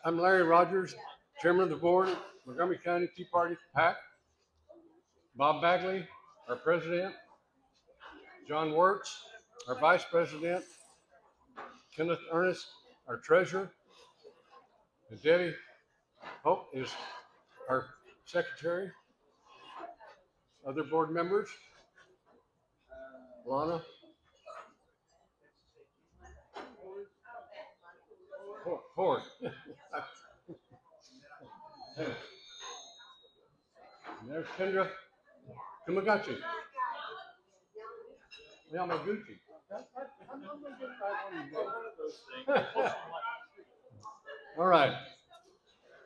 I'm Larry Rogers, Chairman of the Board, Montgomery County Tea Party PAC. Bob Bagley, our President. John Wirtz, our Vice President. Kenneth Ernest, our Treasurer. And Debbie Hope is our Secretary. Other board members. Lana. Ford. And there's Kendra Kumagachi. Yamaguchi. All right.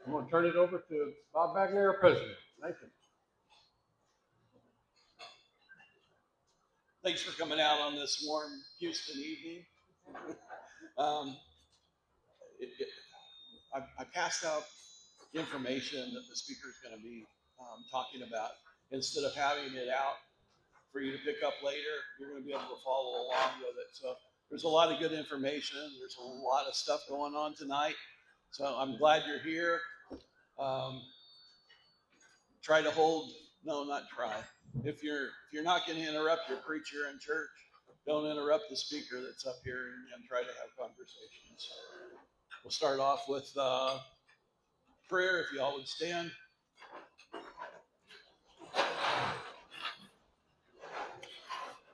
I'm going to turn it over to Bob Bagley, our President. Thank you. Thanks for coming out on this warm Houston evening. um, I passed out information that the speaker is going to be talking about. Instead of having it out for you to pick up later, you're going to be able to follow along with it. So there's a lot of good information. There's a lot of stuff going on tonight. So I'm glad you're here. Try to hold, no, not try. If you're not going to interrupt your preacher in church, don't interrupt the speaker that's up here and try to have conversations. We'll start off with prayer, if you all would stand.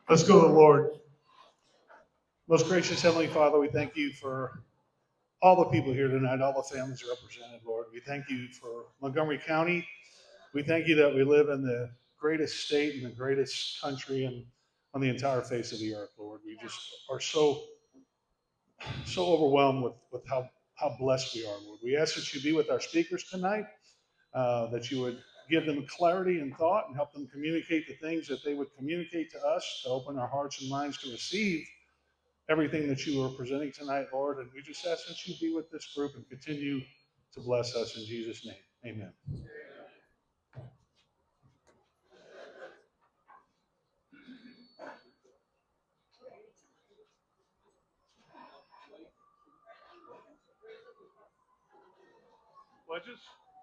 Let's go to the Lord. Most gracious Heavenly Father, we thank you for all the people here tonight, all the families represented, Lord. We thank you for Montgomery County. We thank you that we live in the greatest state and the greatest country and on the entire face of the earth, Lord. We just are so overwhelmed with how blessed we are, Lord. We ask that you be with our speakers tonight, that you would give them clarity and thought and help them communicate the things that they would communicate to us, to open our hearts and minds to receive everything that you are presenting tonight, Lord. And we just ask that you be with this group and continue to bless us in Jesus' name. Amen. Pledges?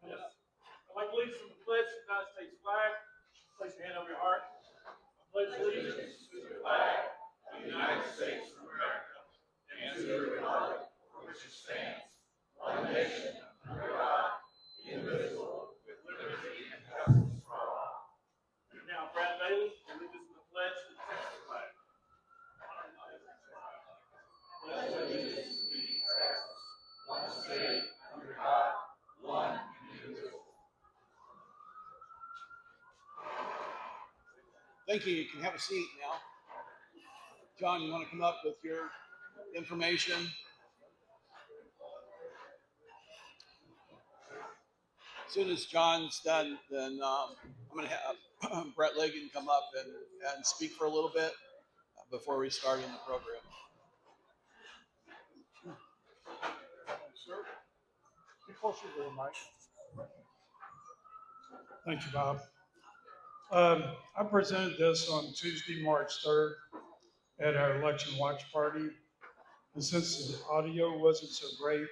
Yes. I'd like to lead us from the pledge to the United States flag. Place your hand over your heart. I pledge allegiance to the flag of the United States of America and to the republic for which it stands, one nation, under God, indivisible, with liberty and justice for all. Now, Brad Bailey will lead us in the pledge to the Texas flag. Pledge allegiance to Texas, one state, under God, one indivisible. Thank you. You can have a seat now. John, you want to come up with your information? As soon as John's done, then I'm going to have Brett Ligon come up and speak for a little bit before we start in the program. Sir, be closer to the mic. Thank you, Bob. I presented this on Tuesday, March 3rd at our election watch party. And since the audio wasn't so great,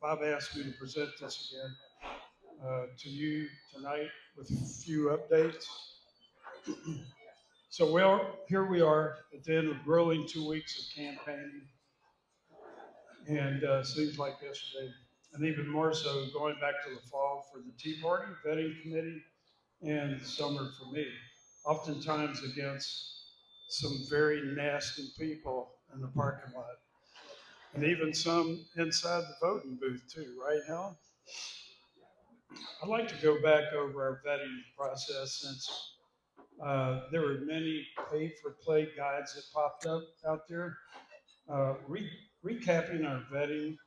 Bob asked me to present this again to you tonight with a few updates. So here we are at the end of grueling 2 weeks of campaigning. And seems like yesterday, and even more so going back to the fall for the Tea Party, vetting committee, and summer for me, oftentimes against some very nasty people in the parking lot. And even some inside the voting booth too, right, Helen? I'd like to go back over our vetting process since there were many pay-for-play guides that popped up out there. Recapping our vetting,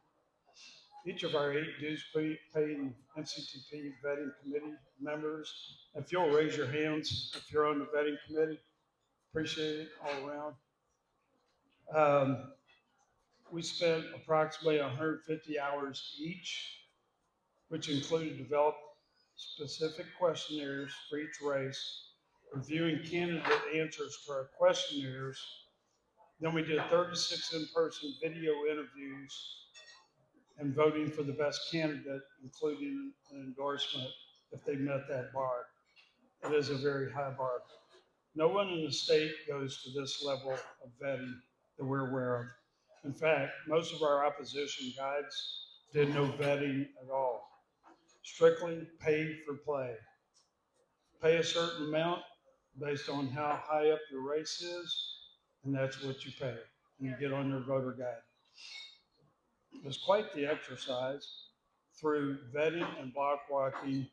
each of our 8 dues-paying NCTP vetting committee members, if you'll raise your hands if you're on the vetting committee, appreciate it all around. We spent approximately 150 hours each, which included developing specific questionnaires for each race, reviewing candidate answers to our questionnaires. Then we did 36 in-person video interviews and voting for the best candidate, including an endorsement if they met that bar. It is a very high bar. No one in the state goes to this level of vetting that we're aware of. In fact, most of our opposition guides did no vetting at all. Strictly pay for play. Pay a certain amount based on how high up your race is, and that's what you pay. And you get on your voter guide. It was quite the exercise through vetting and block walking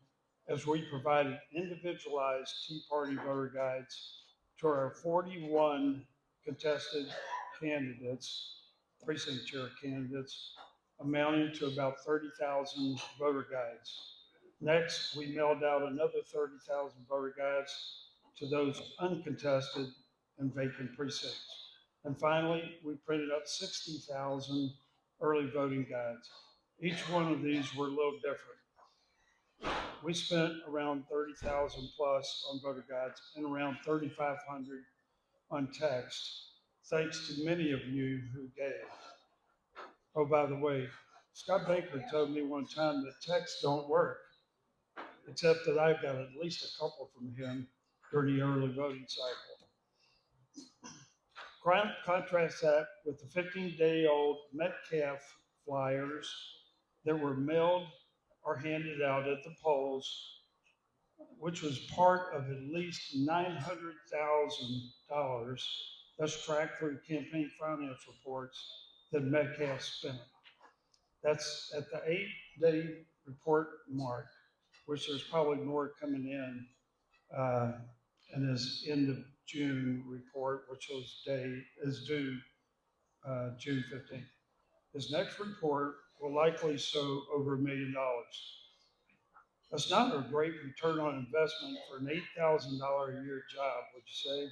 as we provided individualized Tea Party voter guides to our 41 contested candidates, precinct chair candidates, amounting to about 30,000 voter guides. Next, we mailed out another 30,000 voter guides to those uncontested and vacant precincts. And finally, we printed up 60,000 early voting guides. Each one of these were a little different. We spent around 30,000 plus on voter guides and around 3,500 on text, thanks to many of you who gave. Oh, by the way, Scott Baker told me one time that texts don't work, except that I've got at least a couple from him during the early voting cycle. Contrast that with the 15-day-old Metcalf flyers that were mailed or handed out at the polls, which was part of at least $900,000 that's tracked through campaign finance reports that Metcalf spent. That's at the 8-day report mark, which there's probably more coming in, and his end of June report, which is due June 15th. His next report will likely show over $1 million. That's not a great return on investment for an $8,000 a year job, would you say?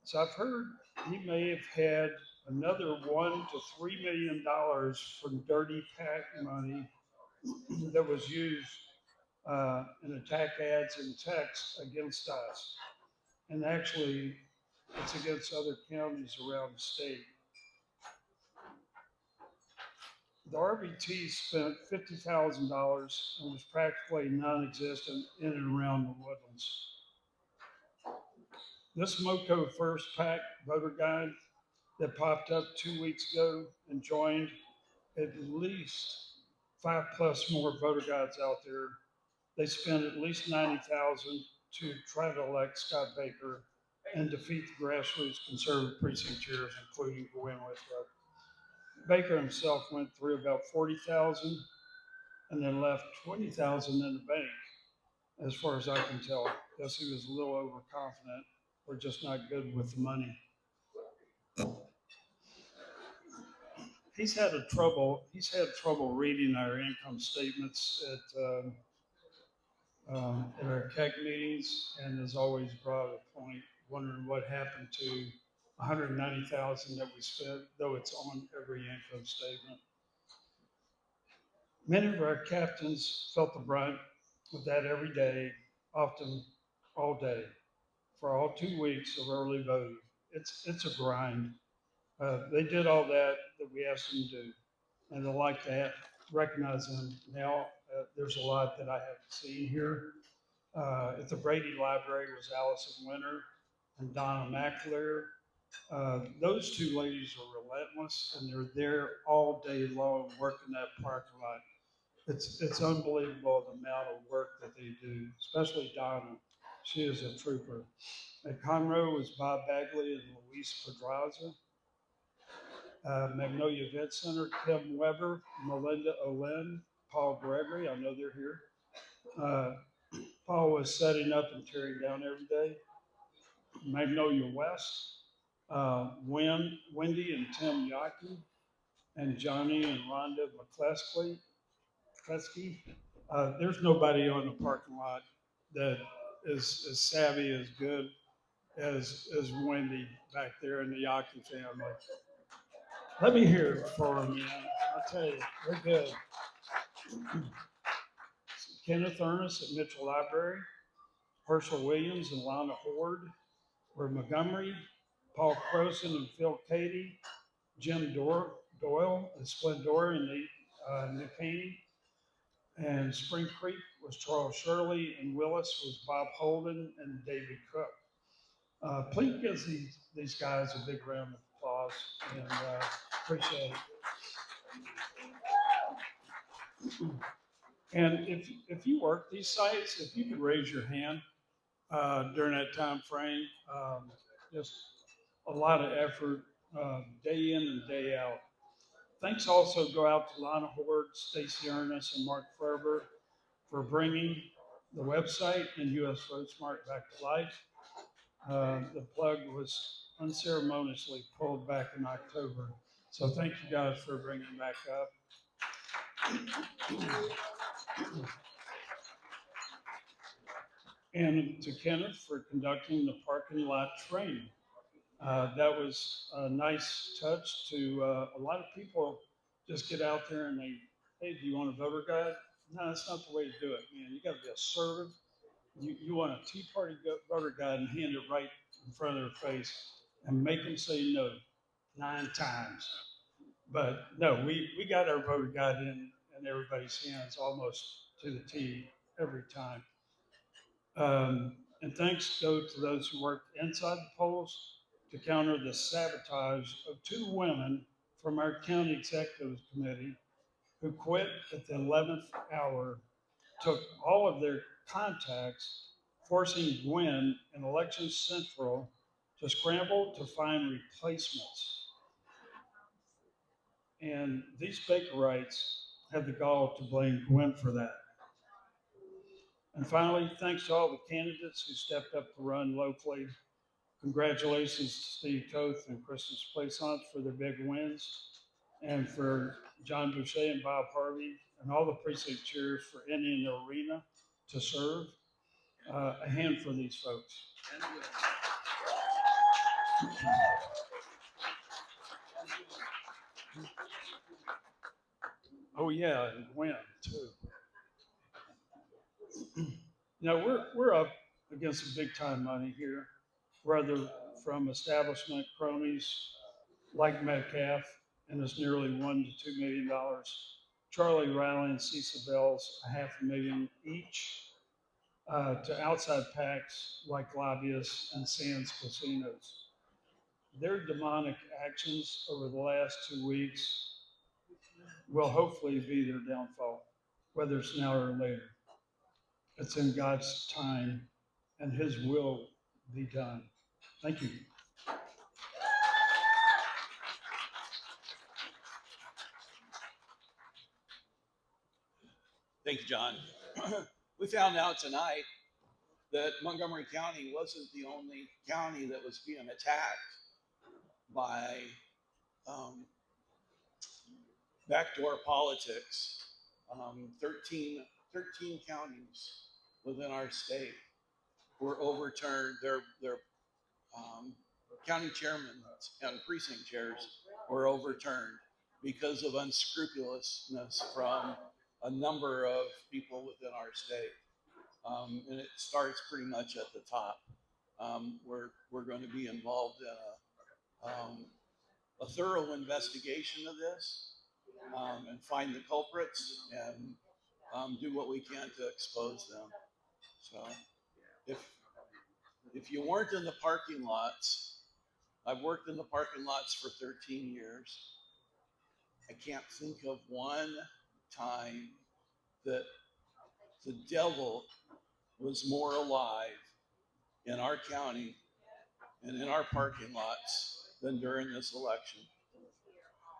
So I've heard he may have had another $1 to $3 million from dirty PAC money that was used in attack ads and text against us. And actually, it's against other counties around the state. The RBT spent $50,000 and was practically non-existent in and around the Woodlands. This MoCo First PAC voter guide that popped up 2 weeks ago and joined at least 5+ more voter guides out there. They spent at least $90,000 to try to elect Scott Baker and defeat the Grassroots conservative precinct chairs, including Gwen Withrow. Baker himself went through about 40,000 and then left 20,000 in the bank, as far as I can tell. Guess he was a little overconfident or just not good with the money. He's had trouble reading our income statements at our CAC meetings, and has always brought a point wondering what happened to $190,000 that we spent, though it's on every income statement. Many of our captains felt the brunt of that every day, often all day, for all 2 weeks of early voting. It's a grind. They did all that we asked them to do, and I'd like to recognize them now. There's a lot that I haven't seen here. At the Brady Library was Allison Winter and Donna McAleer. Those two ladies are relentless, and they're there all day long working that parking lot. It's unbelievable the amount of work that they do, especially Donna. She is a trooper. At Conroe was Bob Bagley and Luis Pedraza. Magnolia Event Center, Kim Weber, Melinda Olin, Paul Gregory, I know they're here. Paul was setting up and tearing down every day. Magnolia West, Wendy and Tim Yaki, and Johnny and Rhonda McCleskey. There's nobody on the parking lot that is as savvy, as good as Wendy back there in the Yaki family. Let me hear it for them, man. I'll tell you, they're good. Kenneth Ernest at Mitchell Library, Herschel Williams and Lana Horde were Montgomery, Paul Croson and Phil Cady, Jim Doyle and Splendora in Nick Haney. And Spring Creek was Charles Shirley, and Willis was Bob Holden and David Cook. Please give these guys a big round of applause, and appreciate it. And if you work these sites, if you could raise your hand during that time frame, just a lot of effort, day in and day out. Thanks also go out to Lana Horde, Stacy Ernest, and Mark Ferber for bringing the website and US VoteSmart back to life. The plug was unceremoniously pulled back in October. So thank you guys for bringing it back up. And to Kenneth for conducting the parking lot training. That was a nice touch to a lot of people just get out there and they, hey, do you want a voter guide? No, that's not the way to do it, man. You got to be assertive. You want a Tea Party voter guide and hand it right in front of their face and make them say no 9 times. But no, we got our voter guide in everybody's hands almost to the T every time. And thanks go to those who worked inside the polls to counter the sabotage of 2 women from our county executive committee who quit at the 11th hour, took all of their contacts, forcing Gwen and Election Central to scramble to find replacements. And these Bakerites had the gall to blame Gwen for that. And finally, thanks to all the candidates who stepped up to run locally. Congratulations to Steve Toth and Kristen Plaisance for their big wins, and for John Boucher and Bob Harvey and all the precinct chairs for ending the arena to serve. A hand for these folks. Oh yeah, and Gwen too. Now we're up against some big time money here, whether from establishment cronies like Metcalf and his nearly $1 to $2 million, Charlie Riley and Cecil Bell's $500,000 each, to outside PACs like lobbyists and Sands casinos. Their demonic actions over the last 2 weeks will hopefully be their downfall, whether it's now or later. It's in God's time and his will be done. Thank you. Thank you, John. We found out tonight that Montgomery County wasn't the only county that was being attacked by backdoor politics. 13 counties within our state were overturned. Their county chairmen and precinct chairs were overturned because of unscrupulousness from a number of people within our state. And it starts pretty much at the top. We're going to be involved in a thorough investigation of this, and find the culprits and do what we can to expose them. So if you weren't in the parking lots, I've worked in the parking lots for 13 years. I can't think of one time that the devil was more alive in our county and in our parking lots than during this election.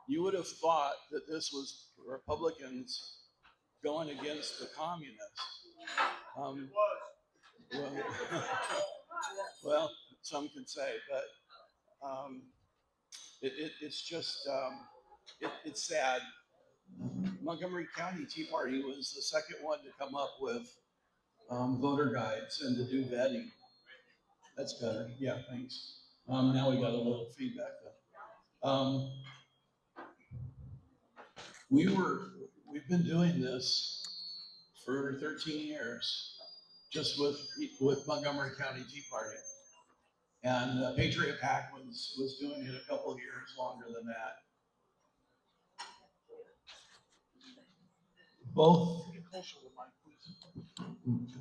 You would have thought that this was Republicans going against the communists. Well, some can say, but it's just, it's sad. Montgomery County Tea Party was the second one to come up with voter guides and to do vetting. That's better. Yeah, thanks. Now we got a little feedback though. We've been doing this for 13 years, just with Montgomery County Tea Party. And Patriot PAC was doing it a couple of years longer than that. Both.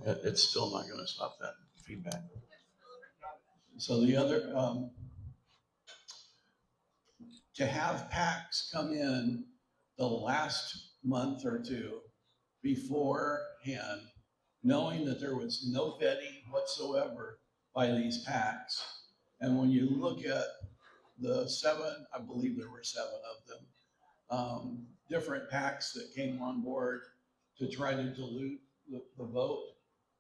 It's still not going to stop that feedback. So the other, to have PACs come in the last month or two beforehand, knowing that there was no vetting whatsoever by these PACs. And when you look at the 7, I believe there were 7 of them, different PACs that came on board to try to dilute the vote,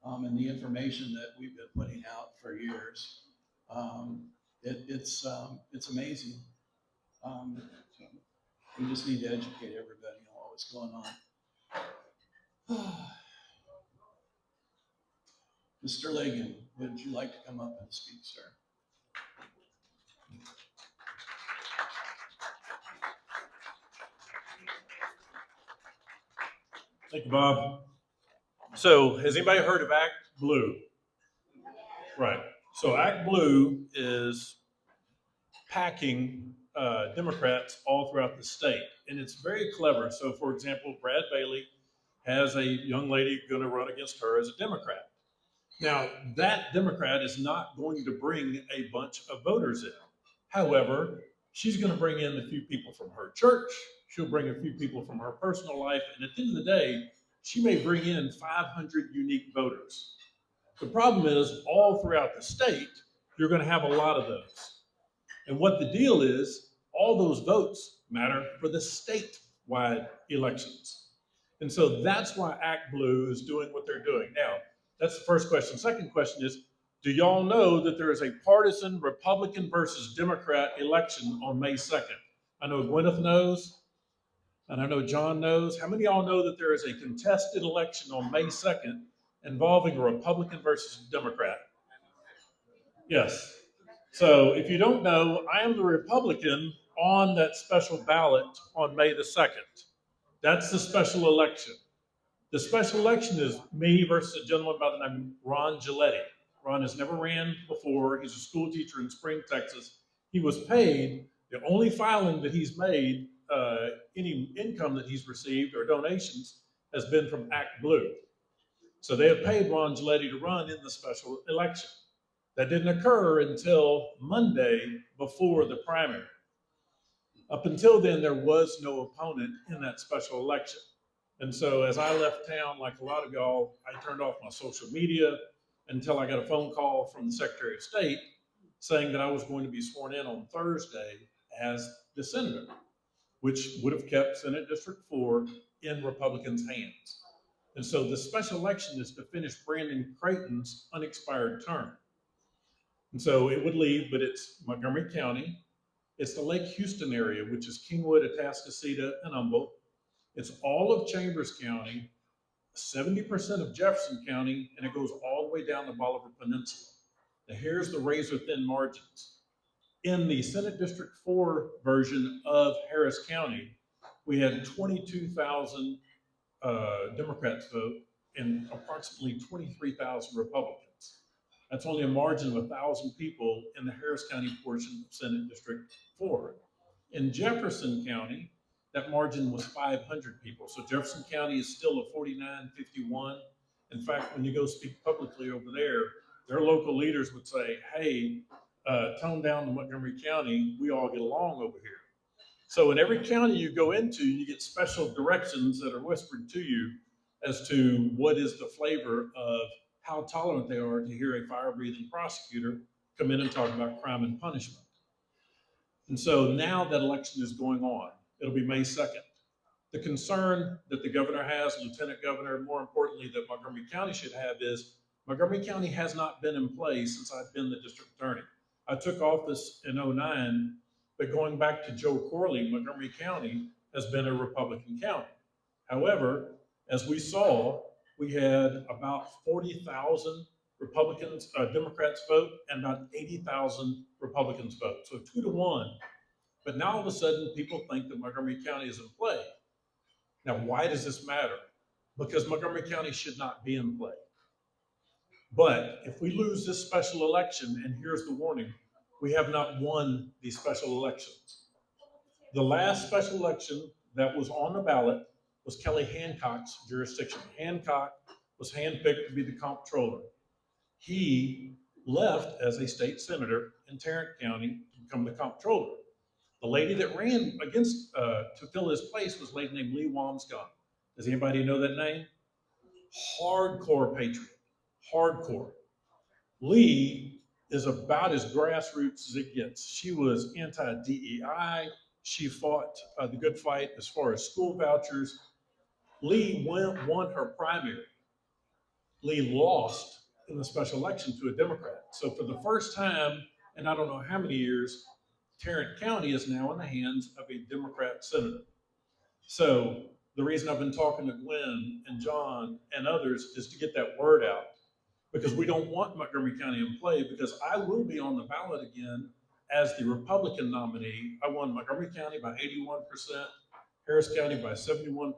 and the information that we've been putting out for years. It's amazing. So we just need to educate everybody on what's going on. Mr. Lagan, would you like to come up and speak, sir? Thank you, Bob. So, has anybody heard of Act Blue? Right. So, Act Blue is packing Democrats all throughout the state, and it's very clever. So, for example, Brad Bailey has a young lady going to run against her as a Democrat. Now, that Democrat is not going to bring a bunch of voters in. However, she's going to bring in a few people from her church. She'll bring a few people from her personal life. And at the end of the day, she may bring in 500 unique voters. The problem is, all throughout the state, you're going to have a lot of those. And what the deal is, all those votes matter for the statewide elections. And so that's why Act Blue is doing what they're doing. Now, that's the first question. Second question is, do y'all know that there is a partisan Republican versus Democrat election on May 2nd? I know Gwyneth knows, and I know John knows. How many of y'all know that there is a contested election on May 2nd involving a Republican versus Democrat? Yes. So if you don't know, I am the Republican on that special ballot on May the 2nd. That's the special election. The special election is me versus a gentleman by the name of Ron Giletti. Ron has never ran before. He's a school teacher in Spring, Texas. He was paid. The only filing that he's made, any income that he's received or donations, has been from Act Blue. So they have paid Ron Giletti to run in the special election. That didn't occur until Monday before the primary. Up until then, there was no opponent in that special election. And so as I left town, like a lot of y'all, I turned off my social media until I got a phone call from the Secretary of State saying that I was going to be sworn in on Thursday as the senator, which would have kept Senate District 4 in Republicans' hands. And so the special election is to finish Brandon Creighton's unexpired term. And so it would leave, but it's Montgomery County. It's the Lake Houston area, which is Kingwood, Atascocita, and Humboldt. It's all of Chambers County, 70% of Jefferson County, and it goes all the way down the Bolivar Peninsula. Now here's the razor thin margins. In the Senate District 4 version of Harris County, we had 22,000 Democrats vote and approximately 23,000 Republicans. That's only a margin of 1,000 people in the Harris County portion of Senate District 4. In Jefferson County, that margin was 500 people. So Jefferson County is still a 49-51. In fact, when you go speak publicly over there, their local leaders would say, hey, tone down to Montgomery County, we all get along over here. So in every county you go into, you get special directions that are whispered to you as to what is the flavor of how tolerant they are to hear a fire-breathing prosecutor come in and talk about crime and punishment. And so now that election is going on. It'll be May 2nd. The concern that the governor has, lieutenant governor, and more importantly that Montgomery County should have is Montgomery County has not been in place since I've been the district attorney. I took office in 2009, but going back to Joe Corley, Montgomery County has been a Republican county. However, as we saw, we had about 40,000 Democrats vote and about 80,000 Republicans vote. So 2-1. But now all of a sudden, people think that Montgomery County is in play. Now, why does this matter? Because Montgomery County should not be in play. But if we lose this special election, and here's the warning, we have not won these special elections. The last special election that was on the ballot was Kelly Hancock's jurisdiction. Hancock was handpicked to be the comptroller. He left as a state senator in Tarrant County to become the comptroller. The lady that ran against to fill his place was a lady named Lee Wamsgott. Does anybody know that name? Hardcore patriot, hardcore. Lee is about as grassroots as it gets. She was anti-DEI. She fought the good fight as far as school vouchers. Lee won her primary. Lee lost in the special election to a Democrat. So for the first time in I don't know how many years, Tarrant County is now in the hands of a Democrat senator. So the reason I've been talking to Gwen and John and others is to get that word out, because we don't want Montgomery County in play, because I will be on the ballot again as the Republican nominee. I won Montgomery County by 81%, Harris County by 71%,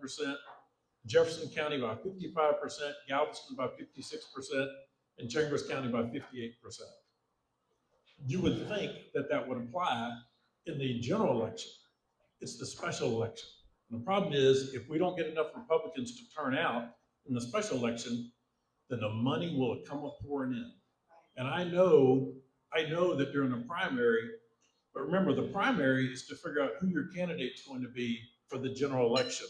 Jefferson County by 55%, Galveston by 56%, and Chambers County by 58%. You would think that that would apply in the general election. It's the special election. And the problem is, if we don't get enough Republicans to turn out in the special election, then the money will come up pouring in. And I know that during the primary, but remember, the primary is to figure out who your candidate's going to be for the general election.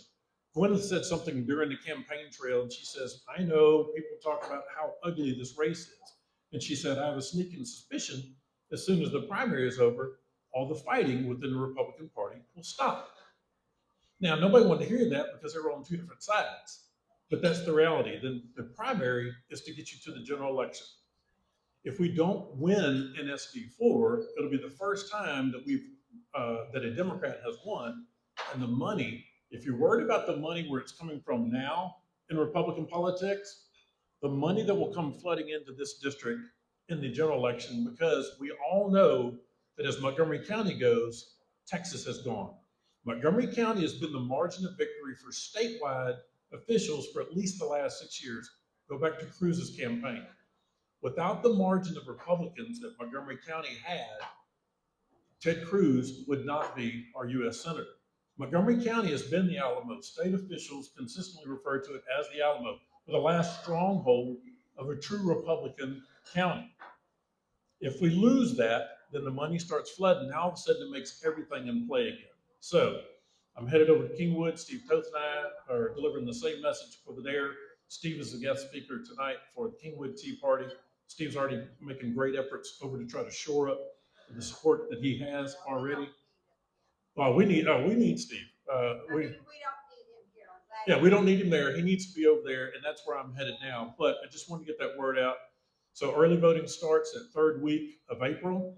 Gwyneth said something during the campaign trail, and she says, I know people talk about how ugly this race is. And she said, I have a sneaking suspicion as soon as the primary is over, all the fighting within the Republican Party will stop. Now, nobody wanted to hear that because they were on two different sides, but that's the reality. Then the primary is to get you to the general election. If we don't win in SD4, it'll be the first time that that a Democrat has won, and the money, if you're worried about the money where it's coming from now in Republican politics, the money that will come flooding into this district in the general election, because we all know that as Montgomery County goes, Texas has gone. Montgomery County has been the margin of victory for statewide officials for at least the last 6 years. Go back to Cruz's campaign. Without the margin of Republicans that Montgomery County had, Ted Cruz would not be our U.S. Senator. Montgomery County has been the Alamo. State officials consistently refer to it as the Alamo, the last stronghold of a true Republican county. If we lose that, then the money starts flooding. Now all of a sudden it makes everything in play again. So I'm headed over to Kingwood. Steve Toth and I are delivering the same message over there. Steve is the guest speaker tonight for the Kingwood Tea Party. Steve's already making great efforts over to try to shore up the support that he has already. Well, we need Steve. We don't need him here. Yeah, we don't need him there. He needs to be over there, and that's where I'm headed now. But I just want to get that word out. So early voting starts at third week of April.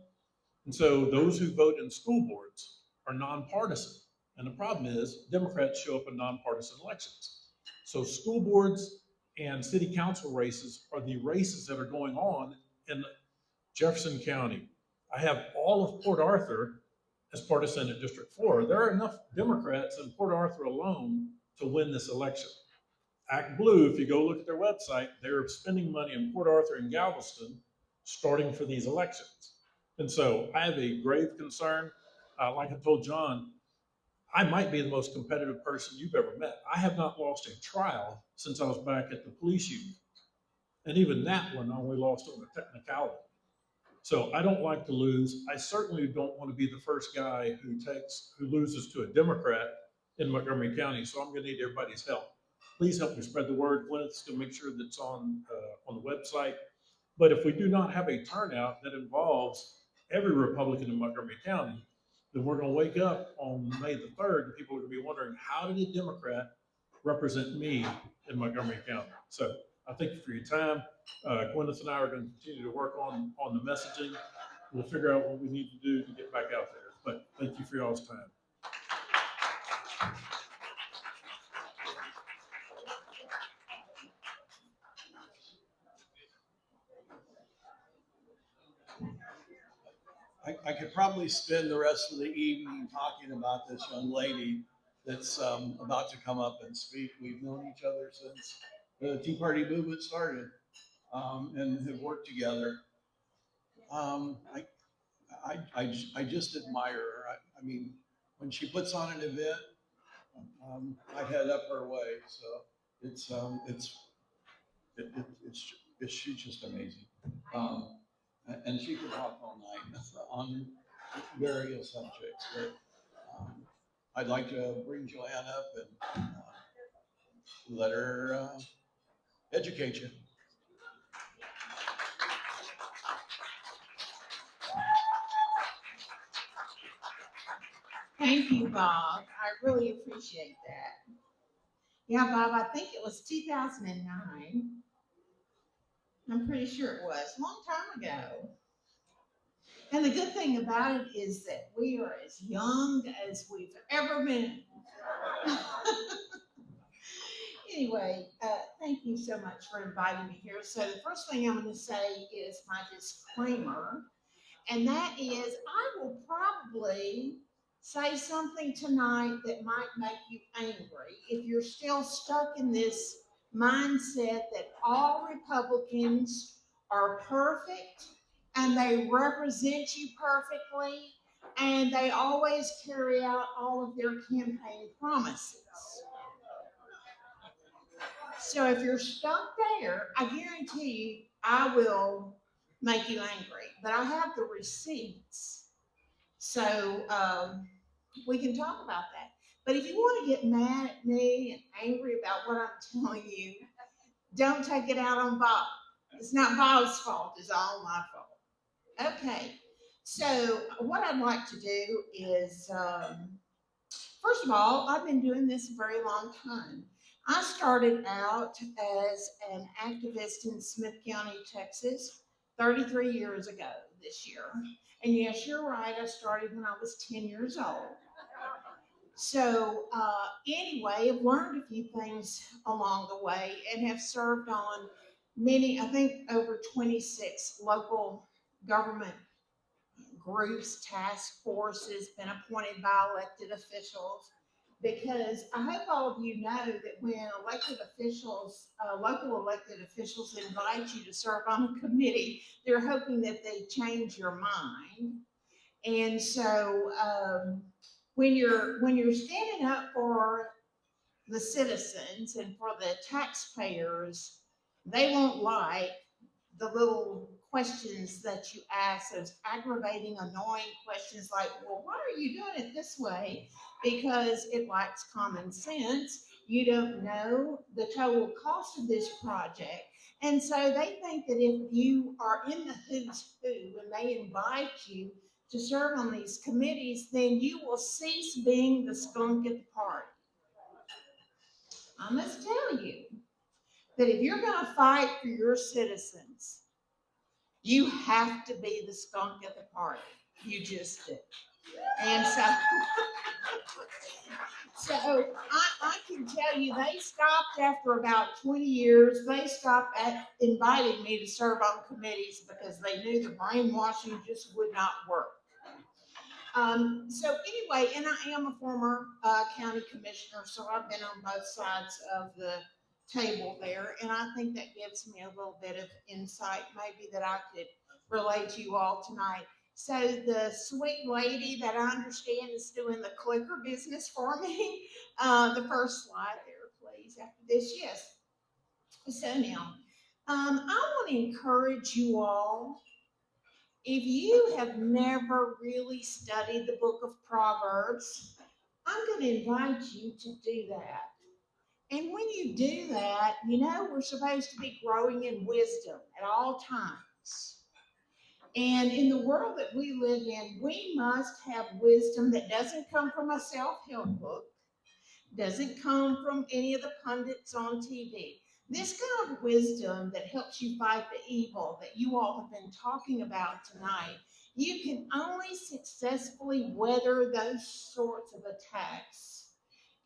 And so those who vote in school boards are nonpartisan. And the problem is Democrats show up in nonpartisan elections. So school boards and city council races are the races that are going on in Jefferson County. I have all of Port Arthur as partisan at District 4. There are enough Democrats in Port Arthur alone to win this election. Act Blue, if you go look at their website, they're spending money in Port Arthur and Galveston starting for these elections. And so I have a grave concern. Like I told John, I might be the most competitive person you've ever met. I have not lost a trial since I was back at the police union. And even that one I only lost on a technicality. So I don't like to lose. I certainly don't want to be the first guy who loses to a Democrat in Montgomery County. So I'm going to need everybody's help. Please help me spread the word. Gwyneth's going to make sure that it's on the website. But if we do not have a turnout that involves every Republican in Montgomery County, then we're going to wake up on May the 3rd and people are going to be wondering, how did a Democrat represent me in Montgomery County? So I thank you for your time. Gwyneth and I are going to continue to work on the messaging. We'll figure out what we need to do to get back out there. But thank you for y'all's time. I could probably spend the rest of the evening talking about this young lady that's about to come up and speak. We've known each other since the Tea Party movement started, and have worked together. I just admire her. I mean, when she puts on an event, I head up her way. So she's just amazing. And she could talk all night on various subjects, but I'd like to bring JoAnn up and let her educate you. Thank you, Bob. I really appreciate that. Yeah, Bob, I think it was 2009. I'm pretty sure it was, a long time ago. And the good thing about it is that we are as young as we've ever been. Anyway, thank you so much for inviting me here. So the first thing I'm going to say is my disclaimer, and that is I will probably say something tonight that might make you angry if you're still stuck in this mindset that all Republicans are perfect and they represent you perfectly and they always carry out all of their campaign promises. So if you're stuck there, I guarantee you I will make you angry. But I have the receipts. So we can talk about that. But if you want to get mad at me and angry about what I'm telling you, don't take it out on Bob. It's not Bob's fault, it's all my fault. Okay, so what I'd like to do is, first of all, I've been doing this a very long time. I started out as an activist in Smith County, Texas, 33 years ago this year. And yes, you're right, I started when I was 10 years old. So anyway, I've learned a few things along the way and have served on many, I think over 26 local government groups, task forces, been appointed by elected officials. Because I hope all of you know that when elected officials, local elected officials invite you to serve on a committee, they're hoping that they change your mind. And so when you're standing up for the citizens and for the taxpayers, they won't like the little questions that you ask, those aggravating, annoying questions like, well, why are you doing it this way? Because it lacks common sense. You don't know the total cost of this project. And so they think that if you are in the who's who and they invite you to serve on these committees, then you will cease being the skunk at the party. I must tell you that if you're going to fight for your citizens, you have to be the skunk at the party. You just do. And so I can tell you, they stopped after about 20 years. They stopped at inviting me to serve on committees because they knew the brainwashing just would not work. So anyway, and I am a former county commissioner, so I've been on both sides of the table there, and I think that gives me a little bit of insight, maybe that I could relate to you all tonight. So the sweet lady that I understand is doing the clicker business for me. The first slide there, please. After this, yes. So now, I want to encourage you all. If you have never really studied the book of Proverbs, I'm going to invite you to do that. And when you do that, you know we're supposed to be growing in wisdom at all times. And in the world that we live in, we must have wisdom that doesn't come from a self-help book, doesn't come from any of the pundits on TV. This kind of wisdom that helps you fight the evil that you all have been talking about tonight, you can only successfully weather those sorts of attacks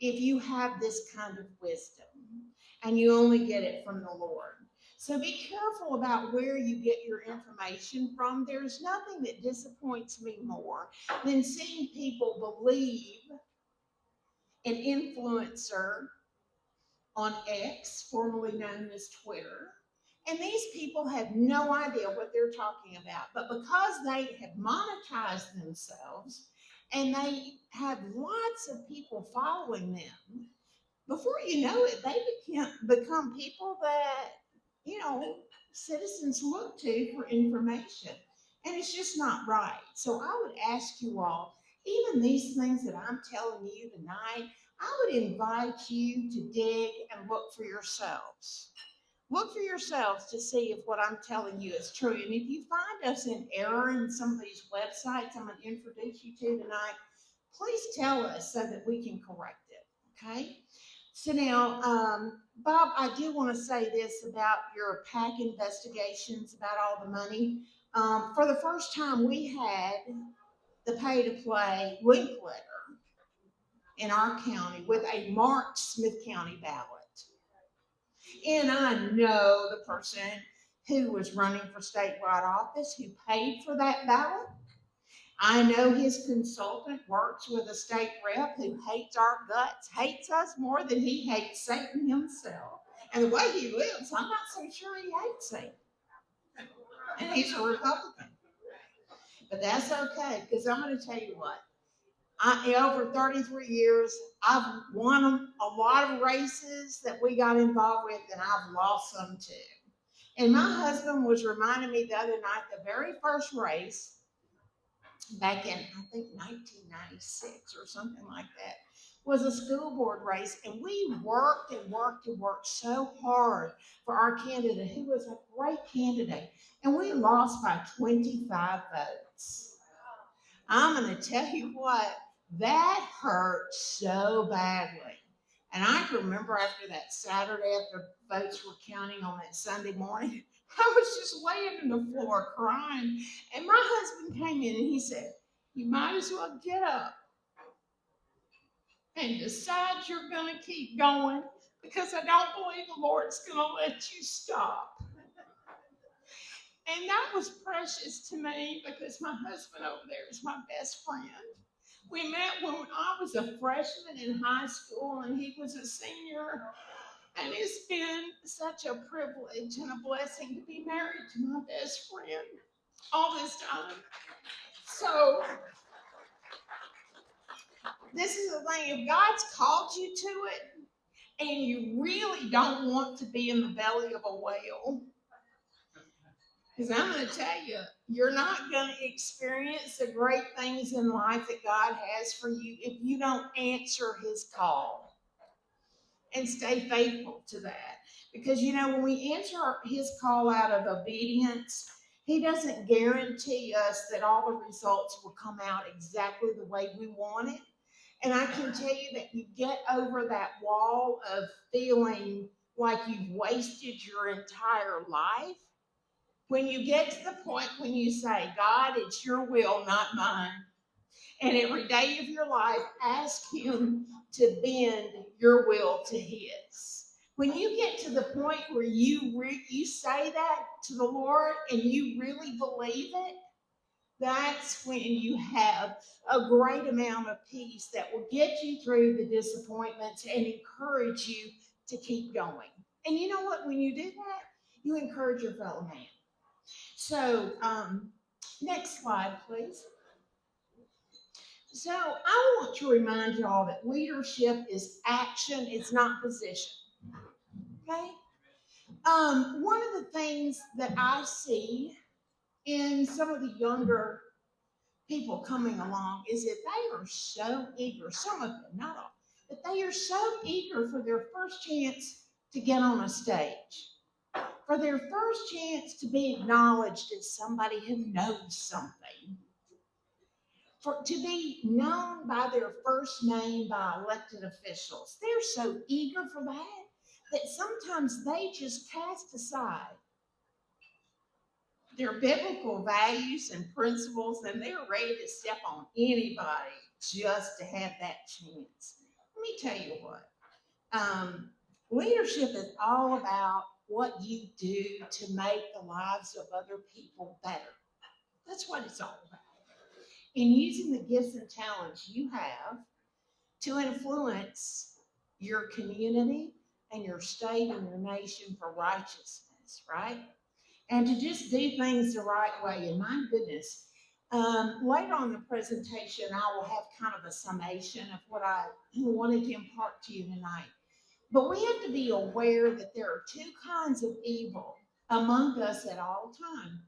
if you have this kind of wisdom, and you only get it from the Lord. So be careful about where you get your information from. There's nothing that disappoints me more than seeing people believe an influencer on X, formerly known as Twitter. And these people have no idea what they're talking about. But because they have monetized themselves and they have lots of people following them. Before you know it, they become people that, citizens look to for information. And it's just not right. So I would ask you all, even these things that I'm telling you tonight, I would invite you to dig and look for yourselves. Look for yourselves to see if what I'm telling you is true. And if you find us in error in some of these websites I'm going to introduce you to tonight, please tell us so that we can correct it. Okay? So now, Bob, I do want to say this about your PAC investigations about all the money. For the first time, we had the pay-to-play link letter in our county with a marked Smith County ballot. And I know the person who was running for statewide office who paid for that ballot. I know his consultant works with a state rep who hates our guts, hates us more than he hates Satan himself. And the way he lives, I'm not so sure he hates Satan. And he's a Republican. But that's okay, because I'm going to tell you what. Over 33 years, I've won a lot of races that we got involved with, and I've lost some too. And my husband was reminding me the other night, the very first race, back in, I think, 1996 or something like that, was a school board race. And we worked and worked and worked so hard for our candidate, who was a great candidate. And we lost by 25 votes. I'm going to tell you what, that hurt so badly. And I can remember after that Saturday, after votes were counting on that Sunday morning, I was just laying on the floor crying. And my husband came in and he said, "You might as well get up and decide you're going to keep going, because I don't believe the Lord's going to let you stop." And that was precious to me, because my husband over there is my best friend. We met when I was a freshman in high school and he was a senior. And it's been such a privilege and a blessing to be married to my best friend all this time. So, this is the thing. If God's called you to it and you really don't want to be in the belly of a whale, because I'm going to tell you, you're not going to experience the great things in life that God has for you if you don't answer his call and stay faithful to that. Because, when we answer his call out of obedience, he doesn't guarantee us that all the results will come out exactly the way we want it. And I can tell you that you get over that wall of feeling like you've wasted your entire life when you get to the point when you say, "God, it's your will, not mine." And every day of your life, ask him to bend your will to his. When you get to the point where you say that to the Lord and you really believe it, that's when you have a great amount of peace that will get you through the disappointments and encourage you to keep going. And you know what? When you do that, you encourage your fellow man. So, next slide, please. So, I want to remind you all that leadership is action, it's not position. Okay? One of the things that I see in some of the younger people coming along is that they are so eager, some of them, not all, but they are so eager for their first chance to get on a stage, for their first chance to be acknowledged as somebody who knows something, to be known by their first name by elected officials. They're so eager for that sometimes they just cast aside their biblical values and principles, and they're ready to step on anybody just to have that chance. Let me tell you what. Leadership is all about what you do to make the lives of other people better. That's what it's all about. And using the gifts and talents you have to influence your community and your state and your nation for righteousness, right? And to just do things the right way. And my goodness, Later on in the presentation, I will have kind of a summation of what I wanted to impart to you tonight. But we have to be aware that there are two kinds of evil among us at all time.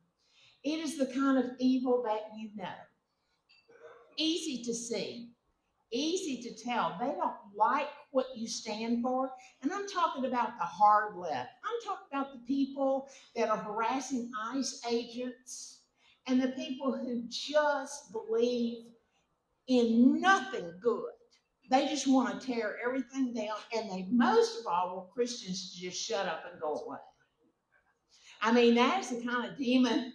It is the kind of evil that you know, easy to see, easy to tell. They don't like what you stand for. And I'm talking about the hard left. I'm talking about the people that are harassing ICE agents and the people who just believe in nothing good. They just want to tear everything down. And they most of all want Christians to just shut up and go away. I mean, that's the kind of demon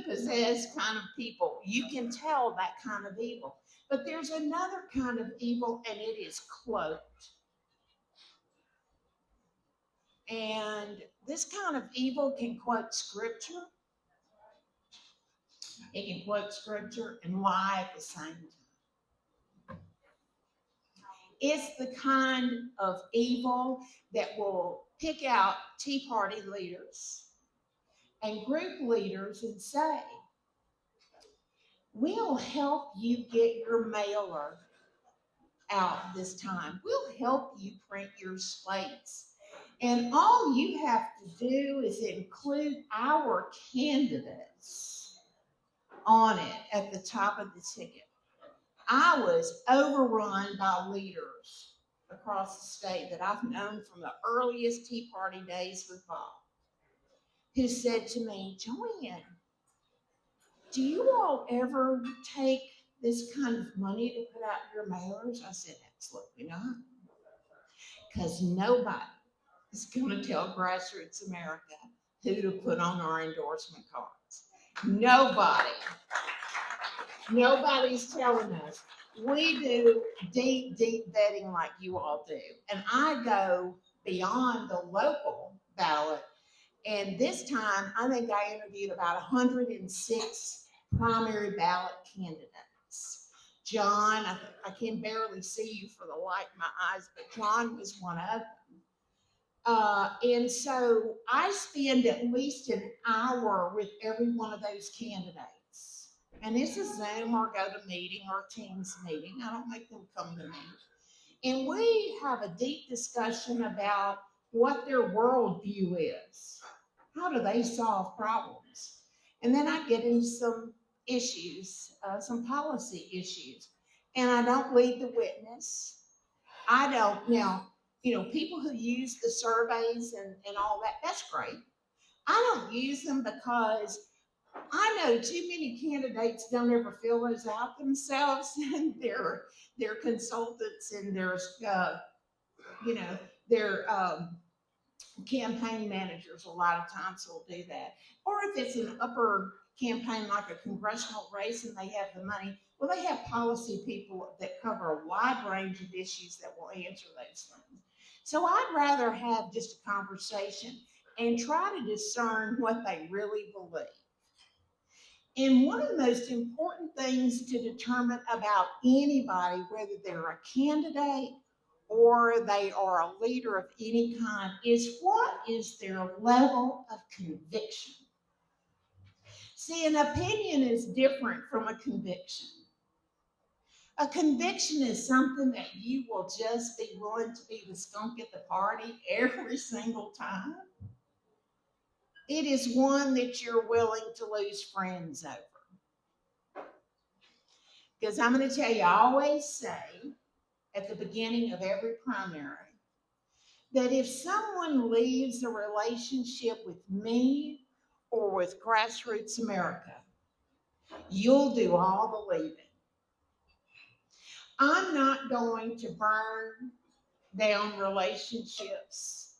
possessed kind of people. You can tell that kind of evil. But there's another kind of evil, and it is cloaked. And this kind of evil can quote scripture. It can quote scripture and lie at the same time. It's the kind of evil that will pick out Tea Party leaders and group leaders and say, we'll help you get your mailer out this time. We'll help you print your slates. And all you have to do is include our candidates on it at the top of the ticket. I was overrun by leaders across the state that I've known from the earliest Tea Party days with Bob, who said to me, JoAnn, do you all ever take this kind of money to put out your mailers? I said, absolutely not. Because nobody is going to tell Grassroots America who to put on our endorsement cards. Nobody. Nobody's telling us. We do deep, deep vetting like you all do. And I go beyond the local ballot. And this time, I think I interviewed about 106 primary ballot candidates. John, I can barely see you for the light in my eyes, but John was one of them. And so I spend at least an hour with every one of those candidates. And it's a Zoom or GoToMeeting or Teams meeting. I don't make them come to me. And we have a deep discussion about what their worldview is. How do they solve problems? And then I get into some issues, some policy issues. And I don't lead the witness. I don't, now, people who use the surveys and all that, that's great. I don't use them because I know too many candidates don't ever fill those out themselves, and their consultants and their campaign managers a lot of times will do that. Or if it's an upper campaign like a congressional race and they have the money, well, they have policy people that cover a wide range of issues that will answer those things. So I'd rather have just a conversation and try to discern what they really believe. And one of the most important things to determine about anybody, whether they're a candidate or they are a leader of any kind, is what is their level of conviction. See, an opinion is different from a conviction. A conviction is something that you will just be willing to be the skunk at the party every single time. It is one that you're willing to lose friends over. Because I'm going to tell you, I always say at the beginning of every primary that if someone leaves a relationship with me or with Grassroots America, you'll do all the leaving. I'm not going to burn down relationships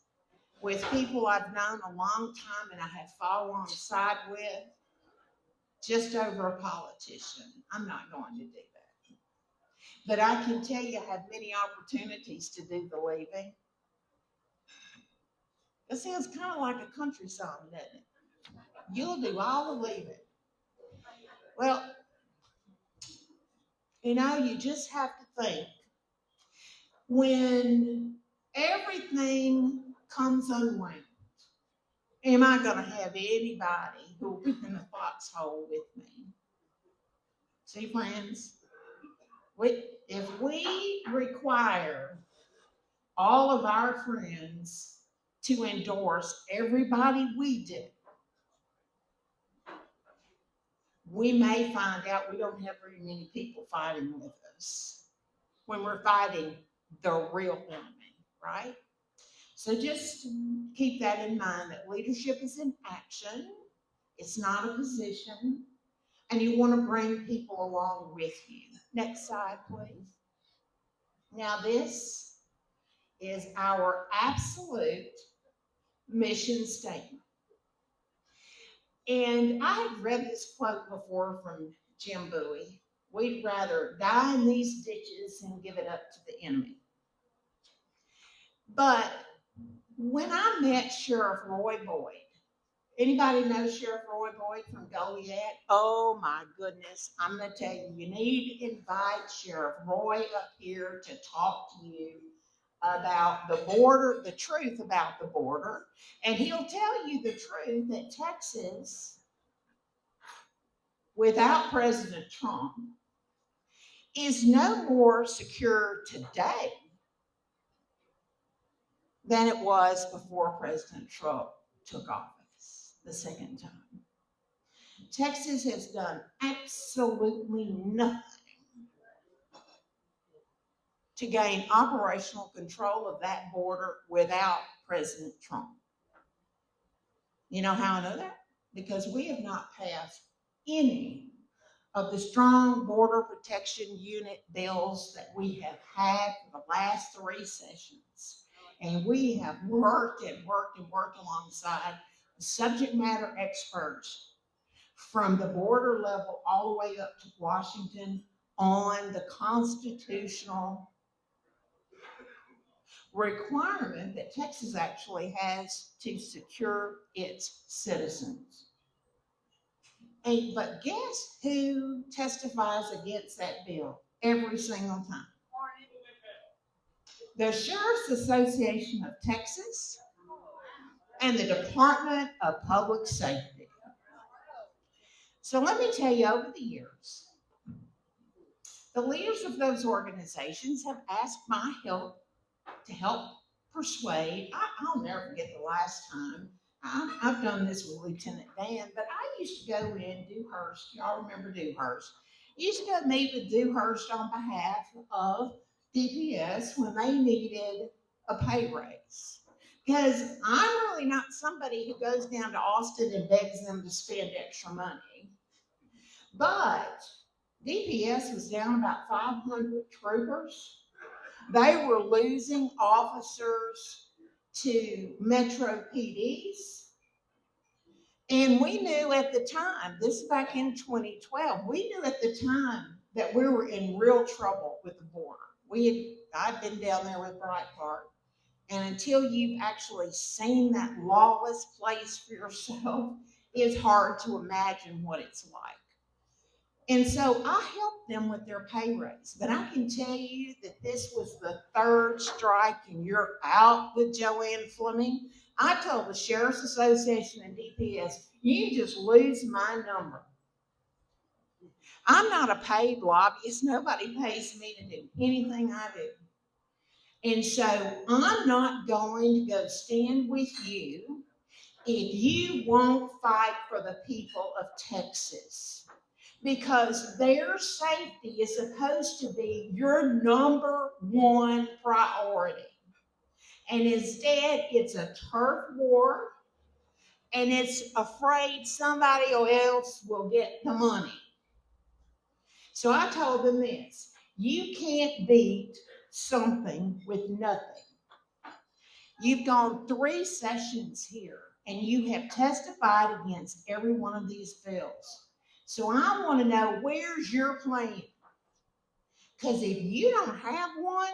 with people I've known a long time and I have fought alongside with just over a politician. I'm not going to do that. But I can tell you I have many opportunities to do the leaving. It sounds kind of like a country song, doesn't it? You'll do all the leaving. Well, you just have to think. When everything comes unwound, am I going to have anybody who will be in the foxhole with me? See, friends, if we require all of our friends to endorse everybody we do, we may find out we don't have very many people fighting with us when we're fighting the real enemy, right? So just keep that in mind, that leadership is in action. It's not a position, and you want to bring people along with you. Next slide, please. Now, this is our absolute mission statement. And I had read this quote before from Jim Bowie. We'd rather die in these ditches and give it up to the enemy. But when I met Sheriff Roy Boyd, anybody know Sheriff Roy Boyd from Goliad? Oh my goodness. I'm going to tell you, you need to invite Sheriff Roy up here to talk to you about the border, the truth about the border. And he'll tell you the truth that Texas, without President Trump, is no more secure today than it was before President Trump took office the second time. Texas has done absolutely nothing to gain operational control of that border without President Trump. You know how I know that? Because we have not passed any of the strong border protection unit bills that we have had for the last 3 sessions. And we have worked and worked and worked alongside subject matter experts from the border level all the way up to Washington on the constitutional requirement that Texas actually has to secure its citizens. But guess who testifies against that bill every single time? The Sheriff's Association of Texas and the Department of Public Safety. So let me tell you, over the years, the leaders of those organizations have asked my help to help persuade. I'll never forget the last time. I've done this with Lieutenant Dan, but I used to go in Dewhurst. Y'all remember Dewhurst? I used to go meet with Dewhurst on behalf of DPS when they needed a pay raise. Because I'm really not somebody who goes down to Austin and begs them to spend extra money. But DPS was down about 500 troopers. They were losing officers to Metro PDs. And we knew at the time, this is back in 2012, we knew at the time that we were in real trouble with the border. I'd been down there with Breitbart. And until you've actually seen that lawless place for yourself, it's hard to imagine what it's like. And so I helped them with their pay raise. But I can tell you that this was the 3rd strike and you're out with JoAnn Fleming. I told the Sheriff's Association and DPS, you just lose my number. I'm not a paid lobbyist. Nobody pays me to do anything I do. And so I'm not going to go stand with you if you won't fight for the people of Texas. Because their safety is supposed to be your number 1 priority. And instead, it's a turf war, and it's afraid somebody else will get the money. So I told them this: you can't beat something with nothing. You've gone 3 sessions here, and you have testified against every one of these bills. So I want to know, where's your plan? Because if you don't have one,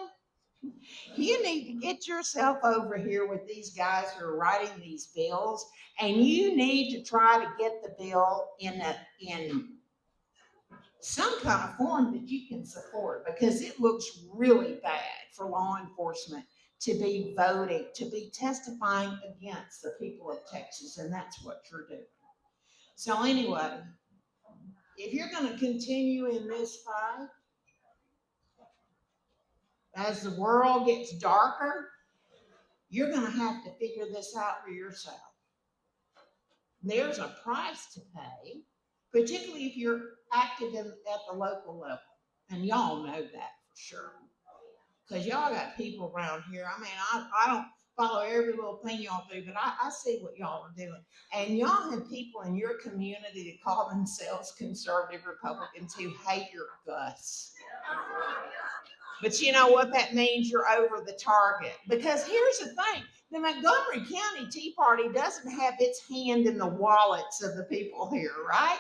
you need to get yourself over here with these guys who are writing these bills, and you need to try to get the bill in some kind of form that you can support, because it looks really bad for law enforcement to be voting, to be testifying against the people of Texas, and that's what you're doing. So anyway, if you're gonna continue in this fight, as the world gets darker, you're gonna have to figure this out for yourself. There's a price to pay, particularly if you're active at the local level. And y'all know that for sure. Because y'all got people around here. I mean, I don't follow every little thing y'all do, but I see what y'all are doing. And y'all have people in your community that call themselves conservative Republicans who hate your guts. But you know what that means? You're over the target. Because here's the thing. The Montgomery County Tea Party doesn't have its hand in the wallets of the people here, right?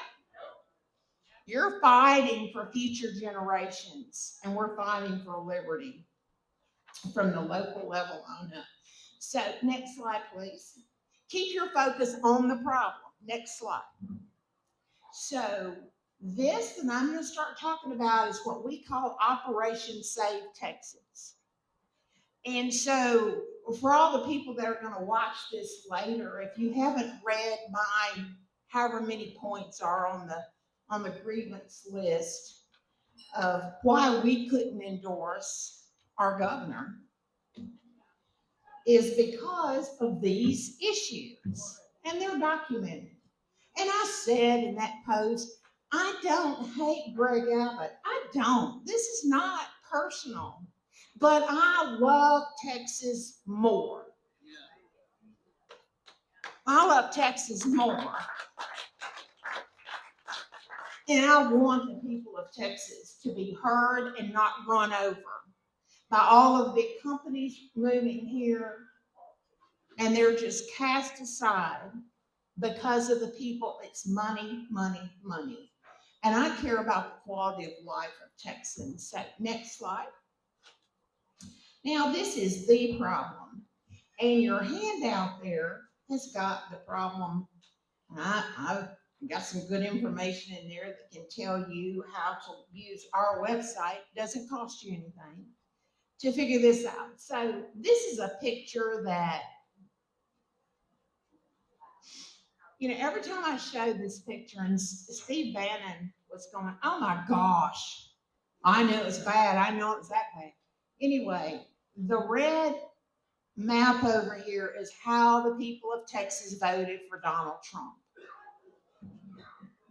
You're fighting for future generations, and we're fighting for liberty from the local level on up. So, next slide, please. Keep your focus on the problem. Next slide. So, this that I'm going to start talking about is what we call Operation Save Texas. And so, for all the people that are going to watch this later, if you haven't read my however many points are on the grievance list of why we couldn't endorse our governor, is because of these issues, and they're documented. And I said in that post, I don't hate Greg Abbott. I don't. This is not personal. But I love Texas more. I love Texas more. And I want the people of Texas to be heard and not run over by all of the big companies moving here. And they're just cast aside because of the people. It's money, money, money. And I care about the quality of life of Texans. So, next slide. Now, this is the problem. And your handout there has got the problem. I've got some good information in there that can tell you how to use our website. It doesn't cost you anything to figure this out. So this is a picture that, you know, every time I show this picture, and Steve Bannon was going, oh my gosh, I knew it was bad. I know it was that bad. Anyway, the red map over here is how the people of Texas voted for Donald Trump.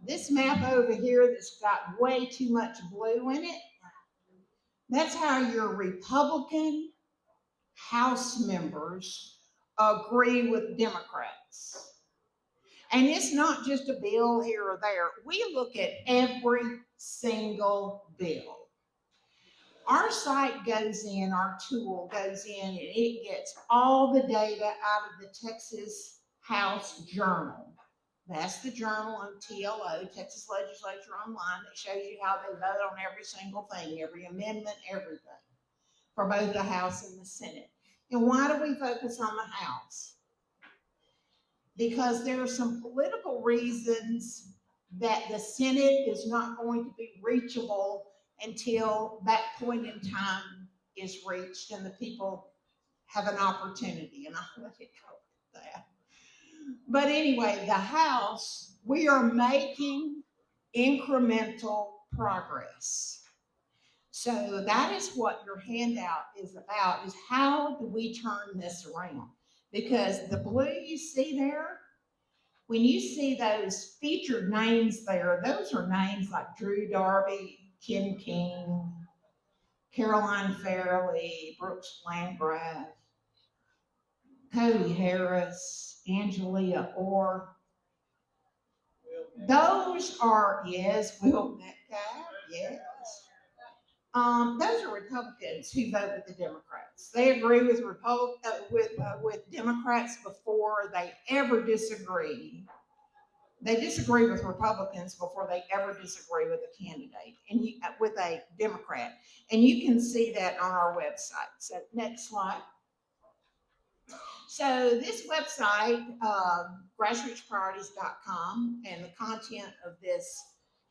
This map over here that's got way too much blue in it, that's how your Republican House members agree with Democrats. And it's not just a bill here or there. We look at every single bill. Our site goes in, our tool goes in, and it gets all the data out of the Texas House Journal. That's the journal on TLO, Texas Legislature Online, that shows you how they vote on every single thing, every amendment, everything, for both the House and the Senate. And why do we focus on the House? Because there are some political reasons that the Senate is not going to be reachable until that point in time is reached and the people have an opportunity. And I'll let it go with that. But anyway, the House, we are making incremental progress. So that is what your handout is about, is how do we turn this around? Because the blue you see there, when you see those featured names there, those are names like Drew Darby, Ken King, Caroline Fairley, Brooks Landgraf, Cody Harris, Angelia Orr. Those are, yes, Will Metcalf, yes. Those are Republicans who vote with the Democrats. They agree with Democrats before they ever disagree. They disagree with Republicans before they ever disagree with a candidate and with a Democrat. And you can see that on our website. So next slide. So this website, grassrootspriorities.com, and the content of this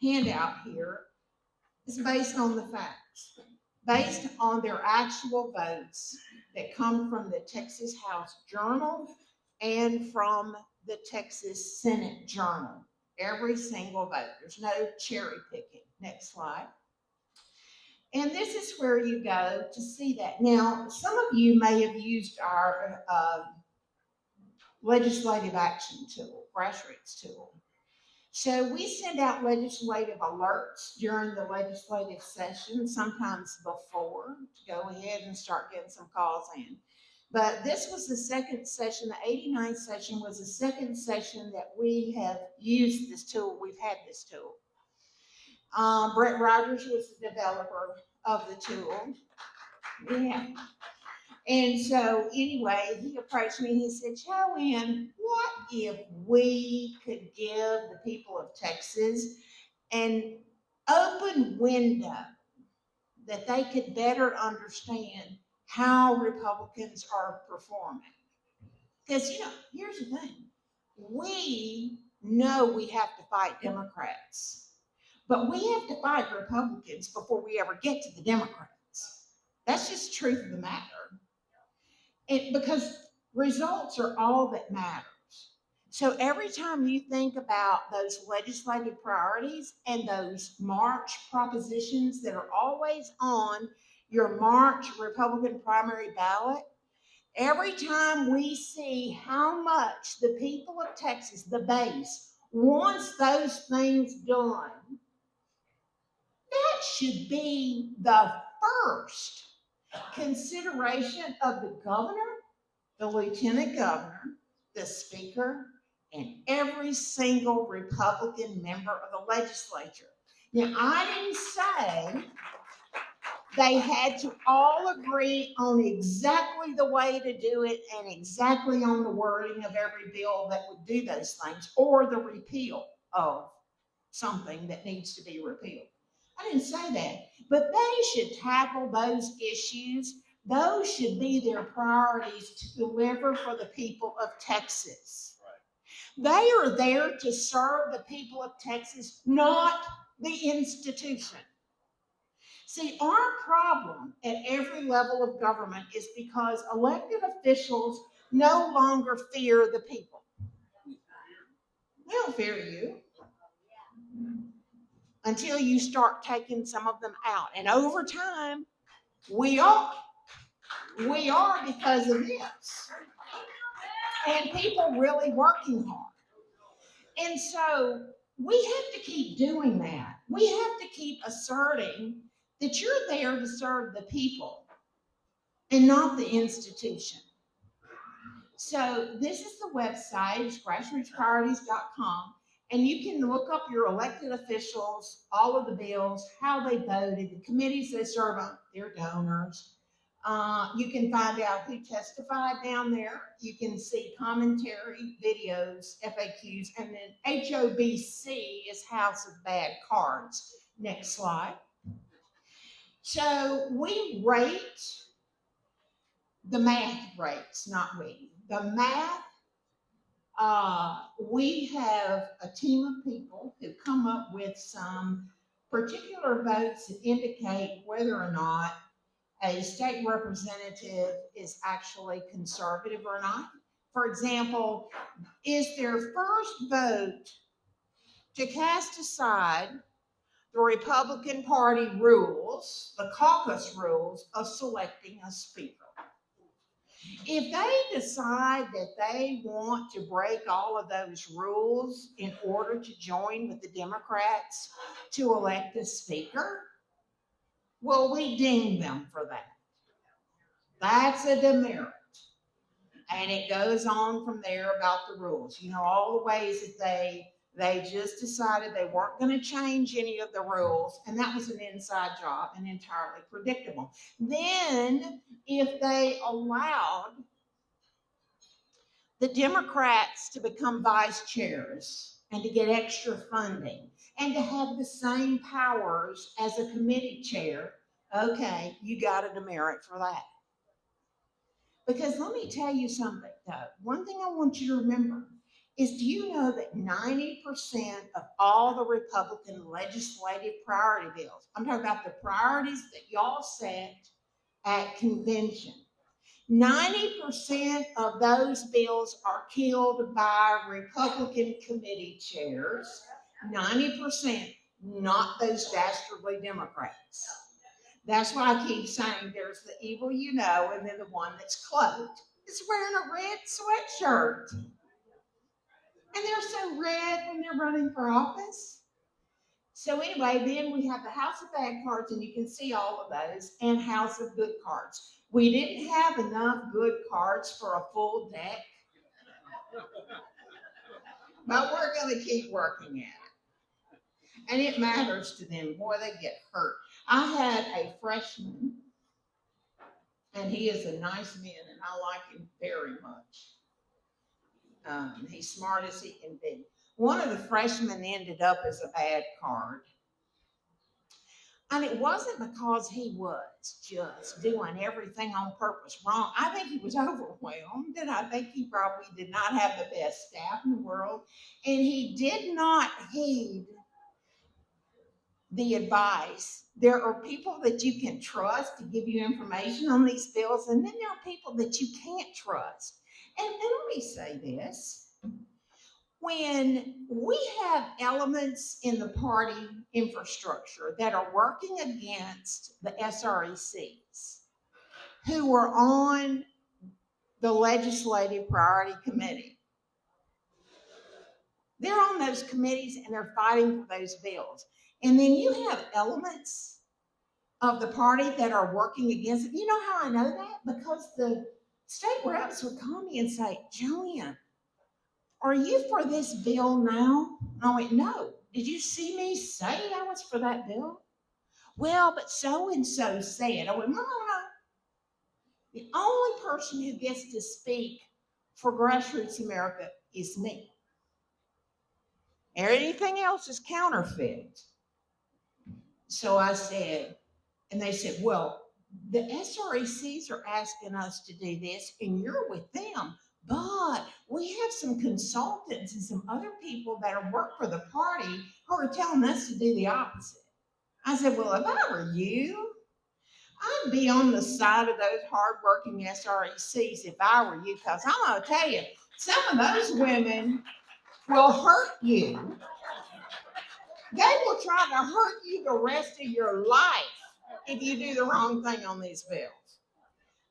handout here is based on the facts, based on their actual votes that come from the Texas House Journal and from the Texas Senate Journal. Every single vote. There's no cherry picking. Next slide. And this is where you go to see that. Now, some of you may have used our legislative action tool, Grassroots tool. So we send out legislative alerts during the legislative session, sometimes before, to go ahead and start getting some calls in. But this was the second session, the 89th session was the second session that we have used this tool, we've had this tool. Brett Rogers was the developer of the tool. Yeah. And so anyway, he approached me and he said, JoAnn, what if we could give the people of Texas an open window that they could better understand how Republicans are performing? Because, here's the thing. We know we have to fight Democrats, but we have to fight Republicans before we ever get to the Democrats. That's just the truth of the matter. Because results are all that matters. So every time you think about those legislative priorities and those March propositions that are always on your March Republican primary ballot, every time we see how much the people of Texas, the base, wants those things done, that should be the first consideration of the governor, the lieutenant governor, the speaker, and every single Republican member of the legislature. Now, I didn't say they had to all agree on exactly the way to do it and exactly on the wording of every bill that would do those things, or the repeal of something that needs to be repealed. I didn't say that, but they should tackle those issues. Those should be their priorities to deliver for the people of Texas. They are there to serve the people of Texas, not the institution. See, our problem at every level of government is because elected officials no longer fear the people. They don't fear you until you start taking some of them out. And over time, we are because of this. And people really working hard. And so we have to keep doing that. We have to keep asserting that you're there to serve the people and not the institution. So this is the website, it's grassrootspriorities.com, and you can look up your elected officials, all of the bills, how they voted, the committees they serve on, their donors. You can find out who testified down there. You can see commentary, videos, FAQs, and then HOBC is House of Bad Cards. Next slide. So we rate the math rates, not we. The math, we have a team of people who come up with some particular votes that indicate whether or not a state representative is actually conservative or not. For example, is their first vote to cast aside the Republican Party rules, the caucus rules of selecting a speaker. If they decide that they want to break all of those rules in order to join with the Democrats to elect a speaker, well, we ding them for that. That's a demerit. And it goes on from there about the rules. All the ways that they just decided they weren't going to change any of the rules, and that was an inside job and entirely predictable. Then, if they allowed the Democrats to become vice chairs and to get extra funding and to have the same powers as a committee chair, okay, you got a demerit for that. Because let me tell you something, though. One thing I want you to remember is, do you know that 90% of all the Republican legislative priority bills, I'm talking about the priorities that y'all set at convention, 90% of those bills are killed by Republican committee chairs. 90%, not those dastardly Democrats. That's why I keep saying there's the evil you know, and then the one that's cloaked. It's wearing a red sweatshirt. And they're so red when they're running for office. So anyway, then we have the House of Bad Cards, and you can see all of those, and House of Good Cards. We didn't have enough good cards for a full deck, but we're going to keep working at it. And it matters to them. Boy, they get hurt. I had a freshman, and he is a nice man, and I like him very much. He's smart as he can be. One of the freshmen ended up as a bad card. And it wasn't because he was just doing everything on purpose wrong. I think he was overwhelmed, and I think he probably did not have the best staff in the world. And he did not heed the advice. There are people that you can trust to give you information on these bills, and then there are people that you can't trust. And let me say this. When we have elements in the party infrastructure that are working against the SRECs who are on the Legislative Priority Committee, they're on those committees and they're fighting for those bills. And then you have elements of the party that are working against it. You know how I know that? Because the state reps would call me and say, JoAnn, are you for this bill now? And I went, no. Did you see me say I was for that bill? Well, but so-and-so said. I went, no. The only person who gets to speak for Grassroots America is me. Everything else is counterfeit. So I said, and they said, well, the SRECs are asking us to do this, and you're with them. But we have some consultants and some other people that are work for the party who are telling us to do the opposite. I said, well, if I were you, I'd be on the side of those hardworking SRECs if I were you, because I'm going to tell you, some of those women will hurt you. They will try to hurt you the rest of your life if you do the wrong thing on these bills.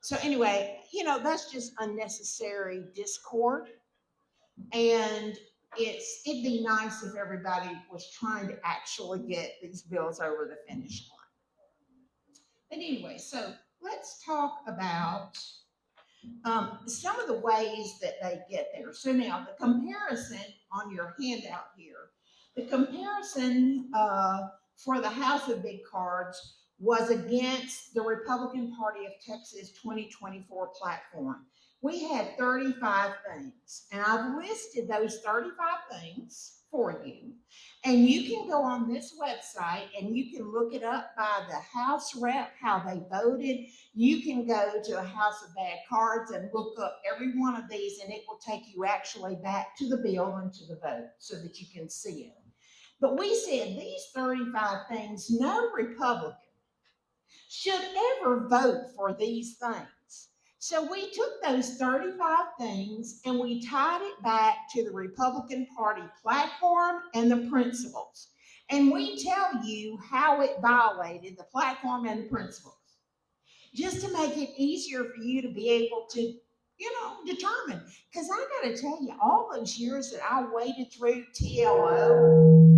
So anyway, that's just unnecessary discord. And it'd be nice if everybody was trying to actually get these bills over the finish line. But anyway, so let's talk about some of the ways that they get there. So now the comparison on your handout here, the comparison for the House of Big Cards was against the Republican Party of Texas 2024 platform. We had 35 things, and I've listed those 35 things for you. And you can go on this website and you can look it up by the House rep, how they voted. You can go to a House of Bad Cards and look up every one of these, and it will take you actually back to the bill and to the vote so that you can see it. But we said these 35 things, no Republican should ever vote for these things. So we took those 35 things and we tied it back to the Republican Party platform and the principles. And we tell you how it violated the platform and the principles, just to make it easier for you to be able to, determine. Because I got to tell you, all those years that I waited through TLO,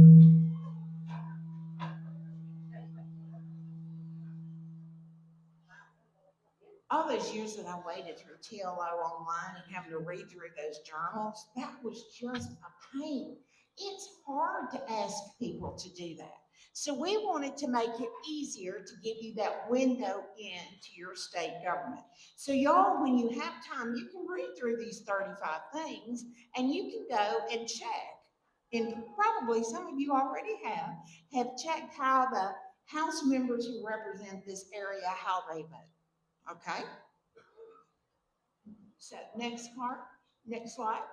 all those years that I waited through TLO online and having to read through those journals, that was just a pain. It's hard to ask people to do that. So we wanted to make it easier to give you that window into your state government. So y'all, when you have time, you can read through these 35 things and you can go and check. And probably some of you already have checked how the House members who represent this area, how they vote. Okay. So next slide.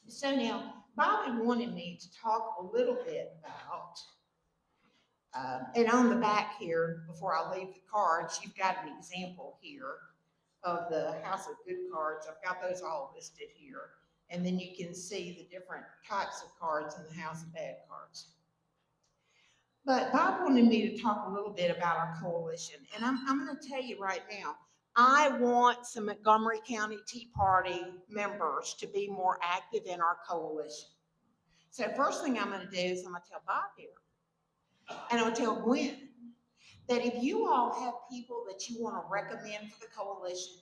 So now, Bobby wanted me to talk a little bit about, and on the back here, before I leave the cards, you've got an example here of the House of Good cards. I've got those all listed here. And then you can see the different types of cards in the House of Bad cards. But Bob wanted me to talk a little bit about our coalition. And I'm going to tell you right now, I want some Montgomery County Tea Party members to be more active in our coalition. So first thing I'm going to do is I'm going to tell Bob here, and I'm going to tell Gwen, that if you all have people that you want to recommend for the coalition,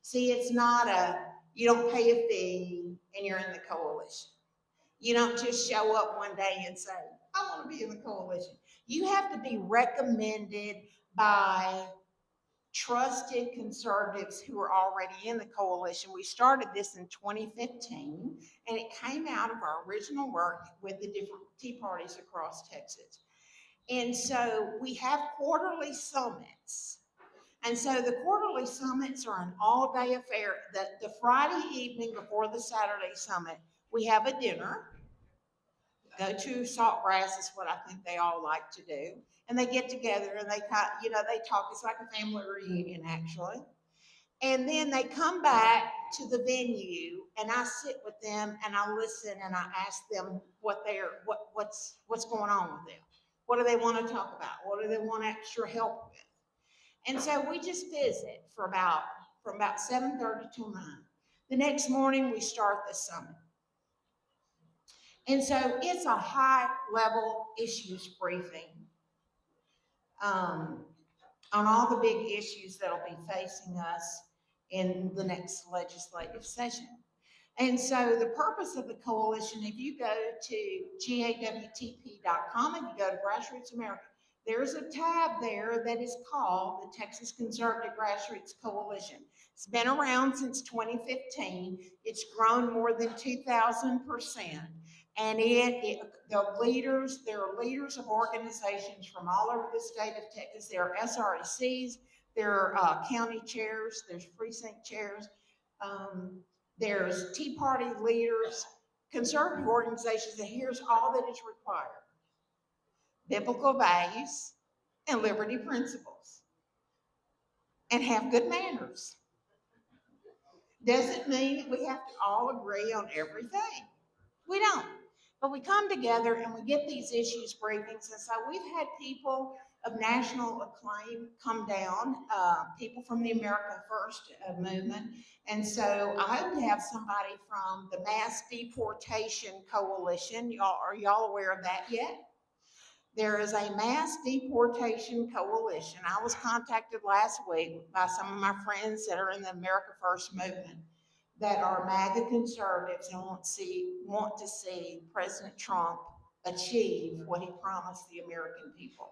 see, it's not you don't pay a fee and you're in the coalition. You don't just show up one day and say, I want to be in the coalition. You have to be recommended by trusted conservatives who are already in the coalition. We started this in 2015, and it came out of our original work with the different Tea Parties across Texas. And so we have quarterly summits. And so the quarterly summits are an all-day affair. The Friday evening before the Saturday summit, we have a dinner. Go to Saltgrass is what I think they all like to do. And they get together and they talk. It's like a family reunion, actually. And then they come back to the venue, and I sit with them and I listen and I ask them what's going on with them. What do they want to talk about? What do they want extra help with? And so we just visit from about 7:30 till 9. The next morning we start the summit. And so it's a high-level issues briefing on all the big issues that'll be facing us in the next legislative session. And so the purpose of the coalition, if you go to GAWTP.com and you go to Grassroots America, there's a tab there that is called the Texas Conservative Grassroots Coalition. It's been around since 2015. It's grown more than 2,000%. And there are leaders of organizations from all over the state of Texas. There are SRECs, there are county chairs, there's precinct chairs, there's Tea Party leaders, conservative organizations, and here's all that is required: biblical values and liberty principles, and have good manners. Doesn't mean that we have to all agree on everything. We don't. But we come together and we get these issues briefings. And so we've had people of national acclaim come down, people from the America First movement. And so I hope to have somebody from the Mass Deportation Coalition. Are y'all aware of that yet? There is a Mass Deportation Coalition. I was contacted last week by some of my friends that are in the America First movement that are MAGA conservatives and want to see President Trump achieve what he promised the American people.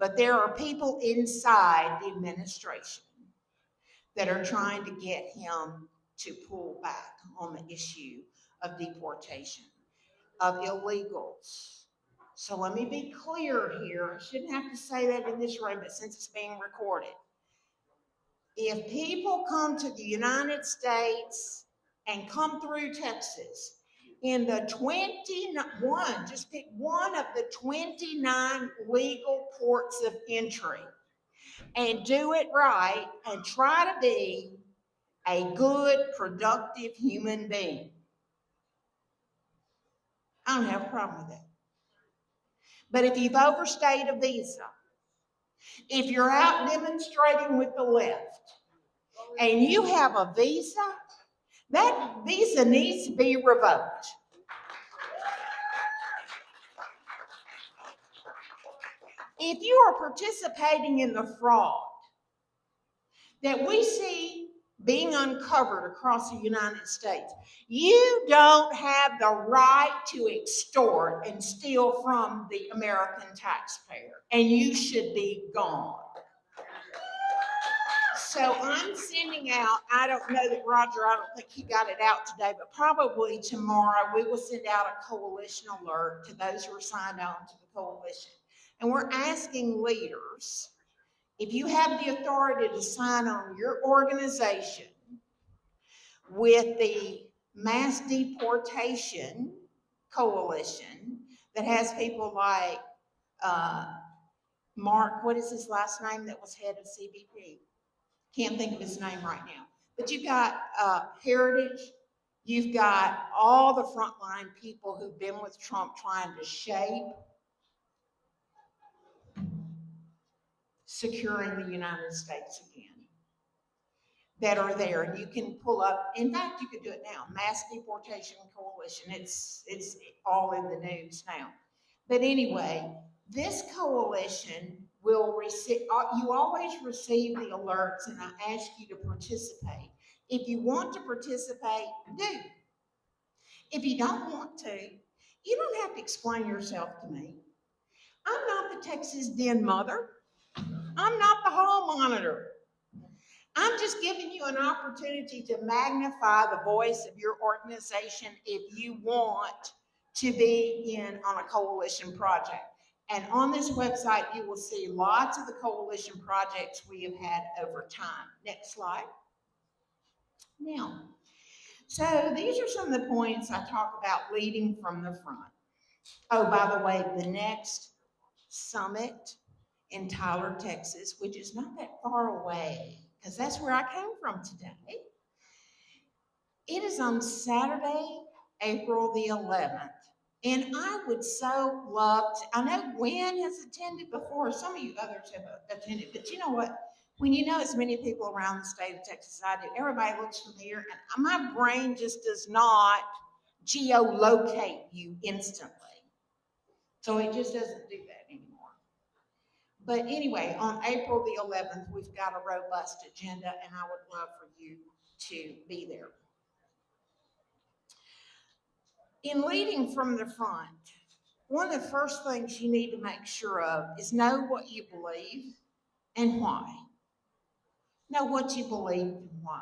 But there are people inside the administration that are trying to get him to pull back on the issue of deportation, of illegals. So let me be clear here. I shouldn't have to say that in this room, but since it's being recorded, if people come to the United States and come through Texas in the 21, just pick one of the 29 legal ports of entry and do it right and try to be a good, productive human being, I don't have a problem with that. But if you've overstayed a visa, if you're out demonstrating with the left, and you have a visa, that visa needs to be revoked. If you are participating in the fraud that we see being uncovered across the United States, you don't have the right to extort and steal from the American taxpayer, and you should be gone. So I'm sending out, I don't know that Roger, I don't think he got it out today, but probably tomorrow we will send out a coalition alert to those who are signed on to the coalition. And we're asking leaders, if you have the authority to sign on your organization with the Mass Deportation Coalition that has people like Mark, what is his last name, that was head of CBP? Can't think of his name right now. But you've got Heritage. You've got all the frontline people who've been with Trump trying to shape securing the United States again that are there. And you can pull up, in fact, you could do it now, Mass Deportation Coalition. It's all in the news now. But anyway, this coalition will receive, you always receive the alerts, and I ask you to participate. If you want to participate, do. If you don't want to, you don't have to explain yourself to me. I'm not the Texas Den mother. I'm not the hall monitor. I'm just giving you an opportunity to magnify the voice of your organization if you want to be in on a coalition project. And on this website, you will see lots of the coalition projects we have had over time. Next slide. Now, so these are some of the points I talk about leading from the front. Oh, by the way, the next summit in Tyler, Texas, which is not that far away, because that's where I came from today. It is on Saturday, April the 11th. And I would so love to, I know Gwen has attended before, some of you others have attended, but you know what? When you know as many people around the state of Texas as I do, everybody looks familiar, and my brain just does not geolocate you instantly. So it just doesn't do that anymore. But anyway, on April the 11th, we've got a robust agenda, and I would love for you to be there. In leading from the front, one of the first things you need to make sure of is know what you believe and why. Know what you believe and why.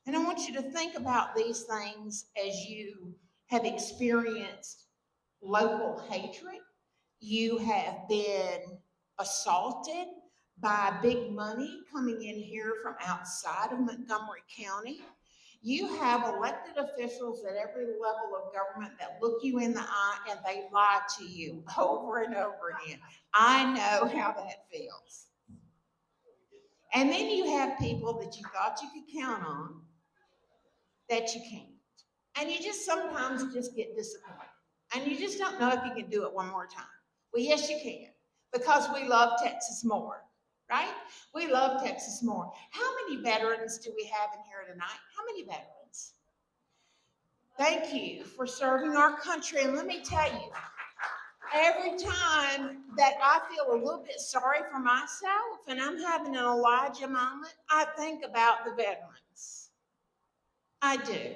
And I want you to think about these things as you have experienced local hatred. You have been assaulted by big money coming in here from outside of Montgomery County. You have elected officials at every level of government that look you in the eye and they lie to you over and over again. I know how that feels. And then you have people that you thought you could count on that you can't. And you just sometimes just get disappointed. And you just don't know if you can do it one more time. Well, yes, you can, because we love Texas more, right? We love Texas more. How many veterans do we have in here tonight? How many veterans? Thank you for serving our country. And let me tell you, every time that I feel a little bit sorry for myself and I'm having an Elijah moment, I think about the veterans. I do.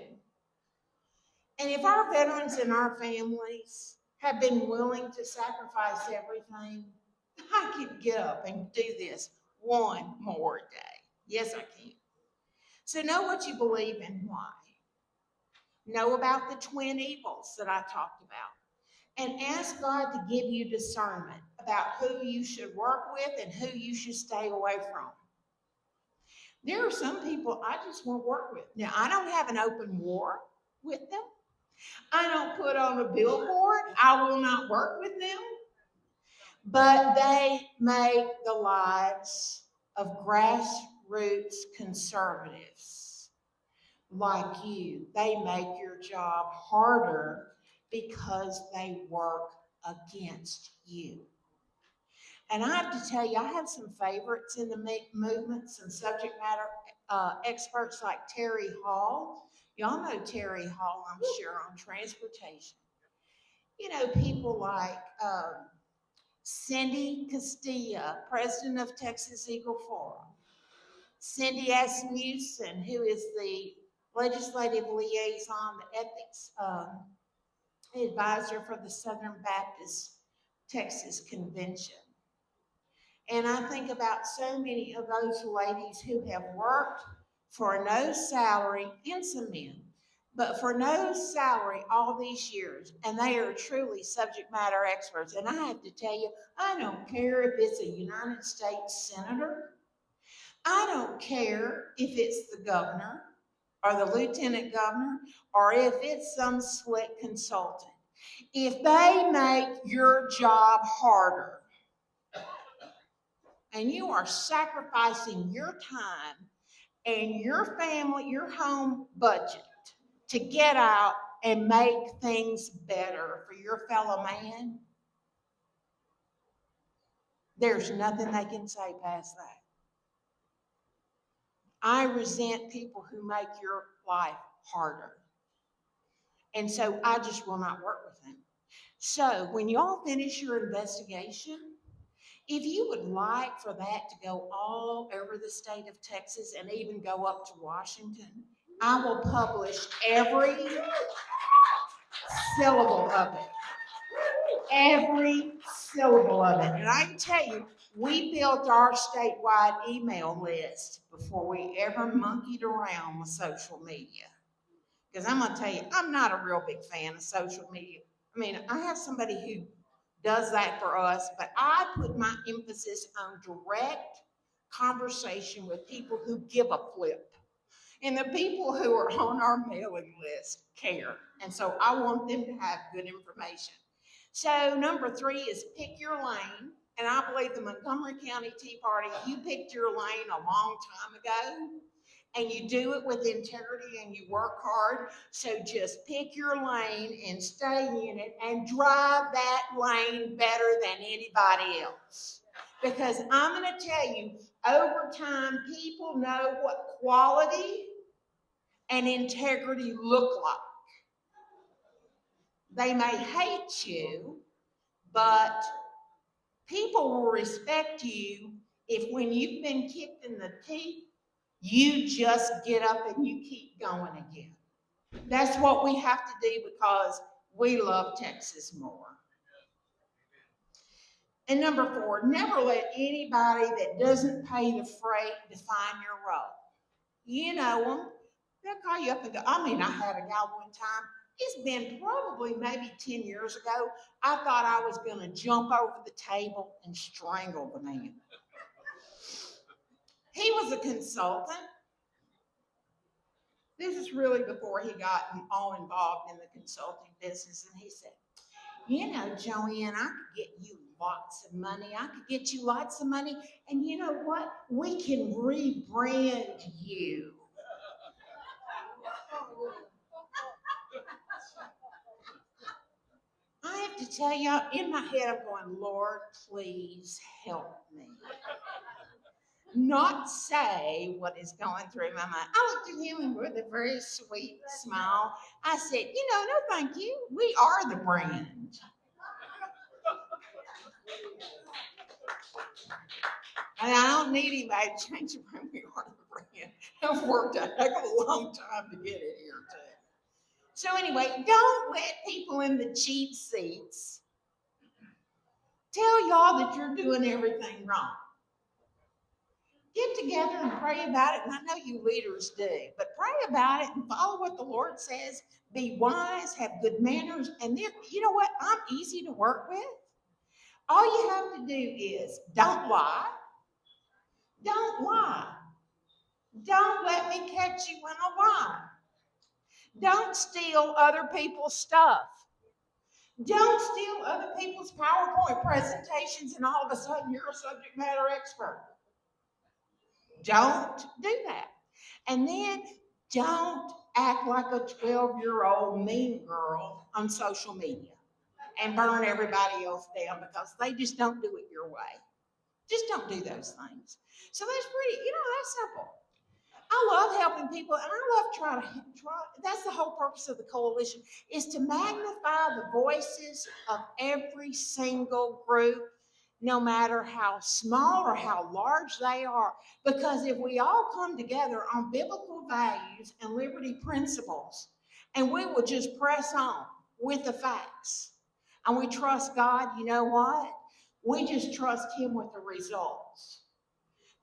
And if our veterans and our families have been willing to sacrifice everything, I could get up and do this one more day. Yes, I can. So know what you believe and why. Know about the twin evils that I talked about. And ask God to give you discernment about who you should work with and who you should stay away from. There are some people I just won't work with. Now, I don't have an open war with them. I don't put on a billboard. I will not work with them. But they make the lives of grassroots conservatives like you, they make your job harder because they work against you. And I have to tell you, I have some favorites in the movement, some subject matter experts like Terry Hall. Y'all know Terry Hall, I'm sure, on transportation. You know, people like Cindy Castilla, president of Texas Eagle Forum. Cindy Asmussen, who is the legislative liaison, the ethics advisor for the Southern Baptist Texas Convention. And I think about so many of those ladies who have worked for no salary, and some men, but for no salary all these years. And they are truly subject matter experts. And I have to tell you, I don't care if it's a United States senator. I don't care if it's the governor or the lieutenant governor or if it's some slick consultant. If they make your job harder, and you are sacrificing your time and your family, your home budget to get out and make things better for your fellow man, there's nothing they can say past that. I resent people who make your life harder. And so I just will not work with them. So when y'all finish your investigation, if you would like for that to go all over the state of Texas and even go up to Washington, I will publish every syllable of it. Every syllable of it. And I can tell you, we built our statewide email list before we ever monkeyed around with social media. Because I'm going to tell you, I'm not a real big fan of social media. I mean, I have somebody who does that for us, but I put my emphasis on direct conversation with people who give a flip. And the people who are on our mailing list care. And so I want them to have good information. So number 3 is pick your lane. And I believe the Montgomery County Tea Party, you picked your lane a long time ago. And you do it with integrity and you work hard. So just pick your lane and stay in it and drive that lane better than anybody else. Because I'm going to tell you, over time, people know what quality and integrity look like. They may hate you, but people will respect you if when you've been kicked in the teeth, you just get up and you keep going again. That's what we have to do because we love Texas more. And number 4, never let anybody that doesn't pay the freight define your role. You know them. They'll call you up and go. I mean, I had a guy one time. It's been probably maybe 10 years ago. I thought I was going to jump over the table and strangle the man. He was a consultant. This is really before he got all involved in the consulting business. And he said, you know, JoAnn, I could get you lots of money. I could get you lots of money. And you know what? We can rebrand you. I have to tell y'all, in my head, I'm going, Lord, please help me. Not say what is going through my mind. I looked at him and with a very sweet smile, I said, you know, no thank you. We are the brand. And I don't need anybody to change the brand. We are the brand. I've worked a heck of a long time to get it here, too. So anyway, don't let people in the cheap seats tell y'all that you're doing everything wrong. Get together and pray about it, and I know you leaders do, but pray about it and follow what the Lord says. Be wise, have good manners, and then, you know what? I'm easy to work with. All you have to do is don't lie. Don't lie. Don't let me catch you in a lie. Don't steal other people's stuff. Don't steal other people's PowerPoint presentations and all of a sudden you're a subject matter expert. Don't do that. And then don't act like a 12-year-old mean girl on social media and burn everybody else down because they just don't do it your way. Just don't do those things. So that's pretty, that's simple. I love helping people, and I love trying to that's the whole purpose of the coalition, is to magnify the voices of every single group, no matter how small or how large they are. Because if we all come together on biblical values and liberty principles, and we will just press on with the facts, and we trust God, you know what? We just trust Him with the results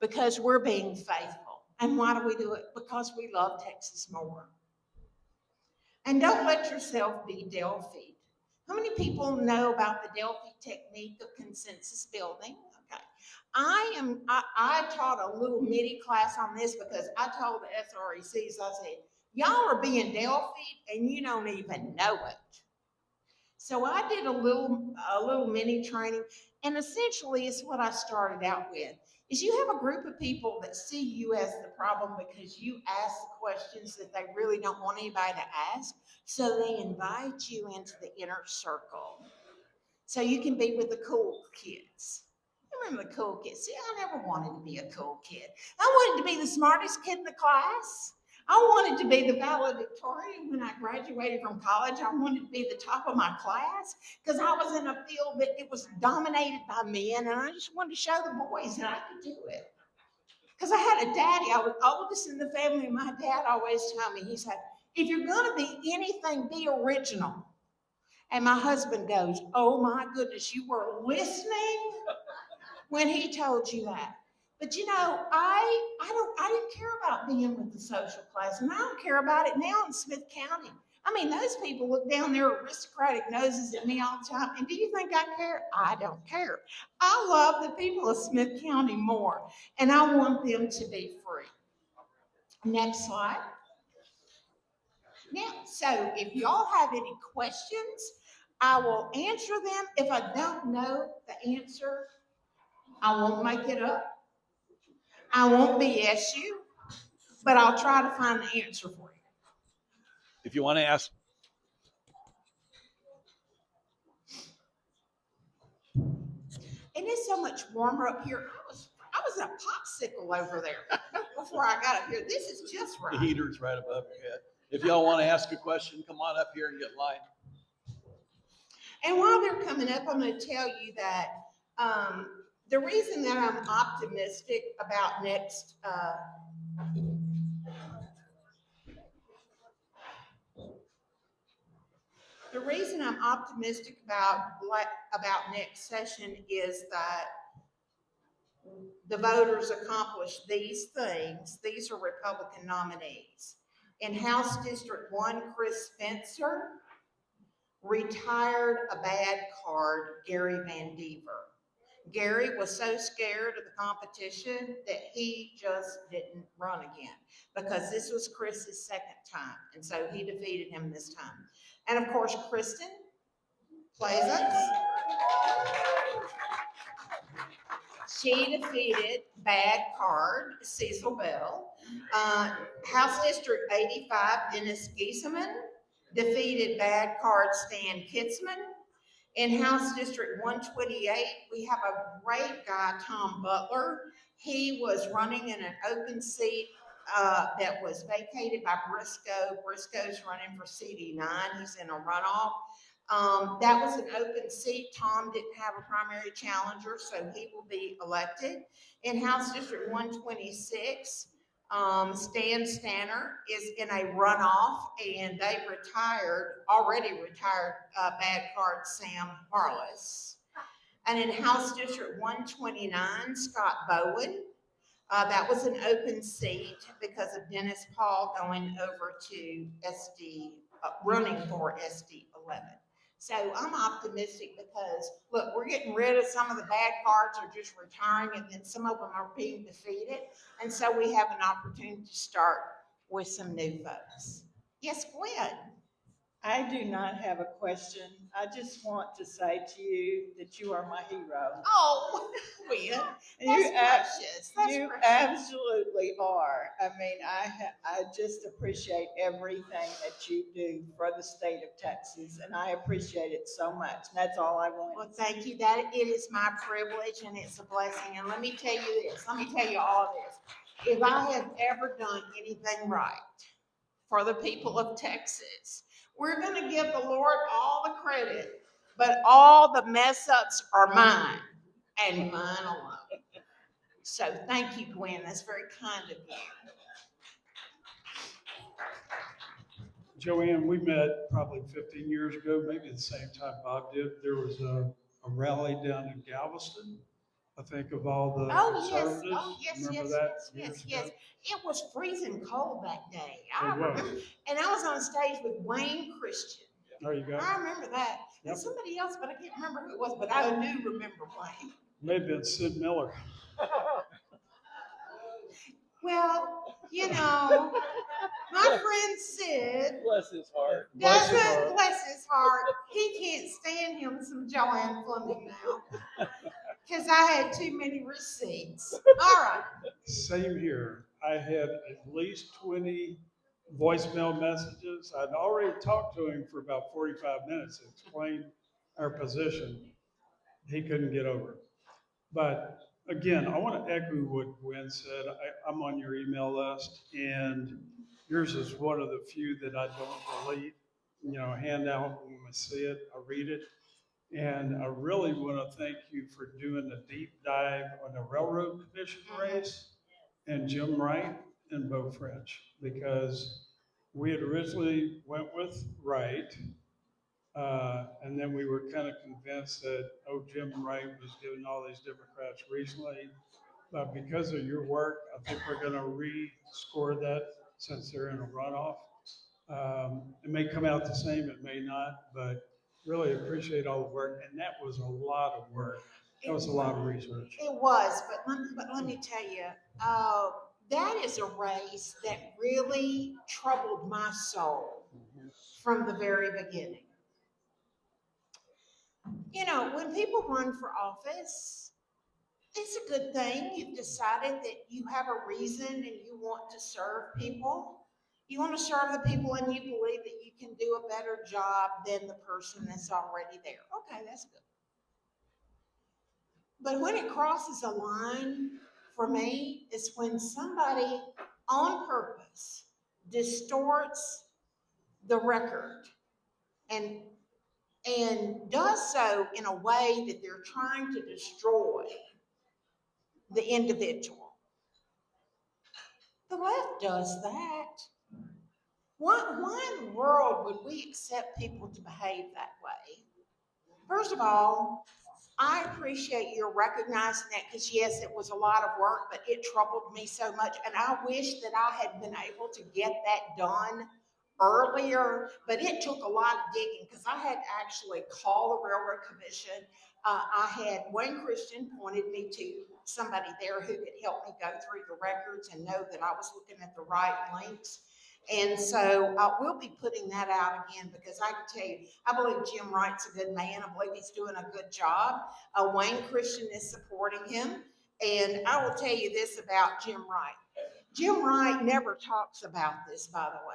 because we're being faithful. And why do we do it? Because we love Texas more. And don't let yourself be Delphi. How many people know about the Delphi technique of consensus building? Okay. I taught a little mini class on this because I told the SRECs, I said, y'all are being Delphi and you don't even know it. So I did a little mini training, and essentially it's what I started out with. is you have a group of people that see you as the problem because you ask the questions that they really don't want anybody to ask. So they invite you into the inner circle. So you can be with the cool kids. I remember the cool kids. See, I never wanted to be a cool kid. I wanted to be the smartest kid in the class. I wanted to be the valedictorian when I graduated from college. I wanted to be the top of my class because I was in a field that it was dominated by men, and I just wanted to show the boys that I could do it. Because I had a daddy, I was oldest in the family, and my dad always told me, he said, if you're going to be anything, be original. And my husband goes, oh my goodness, you were listening when he told you that. But you know, I didn't care about being with the social class, and I don't care about it now in Smith County. I mean, those people look down their aristocratic noses at me all the time. And do you think I care? I don't care. I love the people of Smith County more, and I want them to be free. Next slide. Now, so if y'all have any questions, I will answer them. If I don't know the answer, I won't make it up. I won't BS you, but I'll try to find the answer for you. If you want to ask, And it's so much warmer up here. I was in a popsicle over there before I got up here. This is just the right. heater's right above your head. If y'all want to ask a question, come on up here and get in line. And while they're coming up, I'm going to tell you that the reason that I'm optimistic about next the reason I'm optimistic about next session is that the voters accomplished these things. These are Republican nominees. In House District 1, Chris Spencer retired a bad card, Gary Van Dever. Gary was so scared of the competition that he just didn't run again because this was Chris's second time, and so he defeated him this time. And of course, Kristen Pleasance, she defeated bad card Cecil Bell. House District 85, Dennis Giesemann defeated bad card Stan Kitzman. In House District 128, we have a great guy, Tom Butler. He was running in an open seat that was vacated by Briscoe. Briscoe's running for CD9. He's in a runoff. That was an open seat. Tom didn't have a primary challenger, so he will be elected. In House District 126, Stan Stanner is in a runoff, and they already retired bad card Sam Harless. And in House District 129, Scott Bowen, that was an open seat because of Dennis Paul going over to SD, running for SD 11. So I'm optimistic because, look, we're getting rid of some of the bad cards are just retiring, and then some of them are being defeated. And so we have an opportunity to start with some new folks. Yes, Gwen. I do not have a question. I just want to say to you that you are my hero. Oh, Gwen, And that's precious. That's you precious. absolutely are. I mean, I just appreciate everything that you do for the state of Texas, and I appreciate it so much. That's all I want. Well, thank you. That it is my privilege and it's a blessing. And let me tell you this. Let me tell you all this. If I have ever done anything right for the people of Texas, we're going to give the Lord all the credit, but all the mess ups are mine and mine alone. So thank you, Gwen. That's very kind of you. JoAnn, we met probably 15 years ago, maybe at the same time Bob did. There was a rally down in Galveston, I think, of all the conservatives. Remember that? Yes. It was freezing cold that day. It was. And I was on stage with Wayne Christian. There you go. I remember that. Yep. And somebody else, but I can't remember who it was, but I do remember Wayne. May have been Sid Miller. Well, you know, my friend Sid Bless his heart. doesn't, bless his heart, he can't stand him some JoAnn Fleming now. Because I had too many receipts. All right. Same here. I had at least 20 voicemail messages. I'd already talked to him for about 45 minutes to explain our position. He couldn't get over it. But again, I want to echo what Gwen said. I'm on your email list, and yours is one of the few that I don't delete. You know, hand out when I see it, I read it. And I really want to thank you for doing the deep dive on the Railroad Commission race and Jim Wright and Bo French, because we had originally went with Wright, and then we were kind of convinced that, oh, Jim Wright was giving all these Democrats recently. But because of your work, I think we're going to re-score that since they're in a runoff. It may come out the same, it may not, but really appreciate all the work. And that was a lot of work. That was a lot of research. It was, but let me tell you, that is a race that really troubled my soul from the very beginning. You know, when people run for office, it's a good thing. You've decided that you have a reason and you want to serve people. You want to serve the people and you believe that you can do a better job than the person that's already there. Okay, that's good. But when it crosses a line, for me, it's when somebody on purpose distorts the record and does so in a way that they're trying to destroy the individual. The left does that. Why in the world would we accept people to behave that way? First of all, I appreciate your recognizing that, because yes, it was a lot of work, but it troubled me so much. And I wish that I had been able to get that done earlier, but it took a lot of digging, because I had to actually call the Railroad Commission. I had Wayne Christian pointed me to somebody there who could help me go through the records and know that I was looking at the right links. And so we'll be putting that out again, because I can tell you, I believe Jim Wright's a good man. I believe he's doing a good job. Wayne Christian is supporting him. And I will tell you this about Jim Wright. Jim Wright never talks about this, by the way.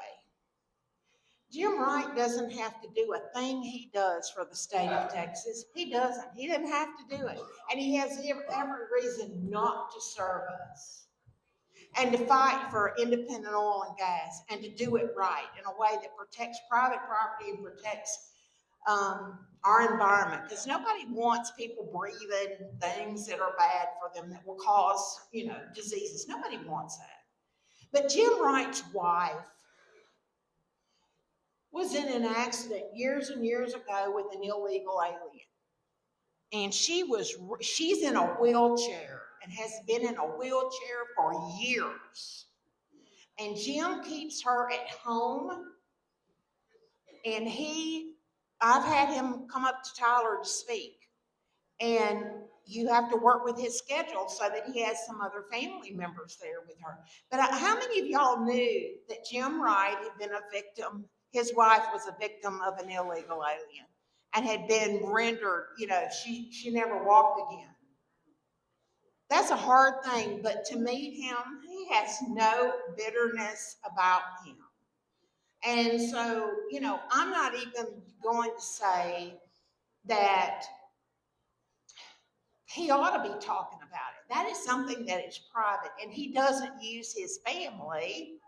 Jim Wright doesn't have to do a thing he does for the state of Texas. He doesn't. He didn't have to do it. And he has every reason not to serve us, and to fight for independent oil and gas, and to do it right in a way that protects private property and protects our environment. Because nobody wants people breathing things that are bad for them, that will cause, diseases. Nobody wants that. But Jim Wright's wife was in an accident years and years ago with an illegal alien. And she's in a wheelchair and has been in a wheelchair for years. And Jim keeps her at home. And I've had him come up to Tyler to speak. And you have to work with his schedule so that he has some other family members there with her. But how many of y'all knew that Jim Wright had been a victim? His wife was a victim of an illegal alien and had been rendered, she never walked again. That's a hard thing, but to meet him, he has no bitterness about him. And so, I'm not even going to say that he ought to be talking about it. That is something that is private, and he doesn't use his family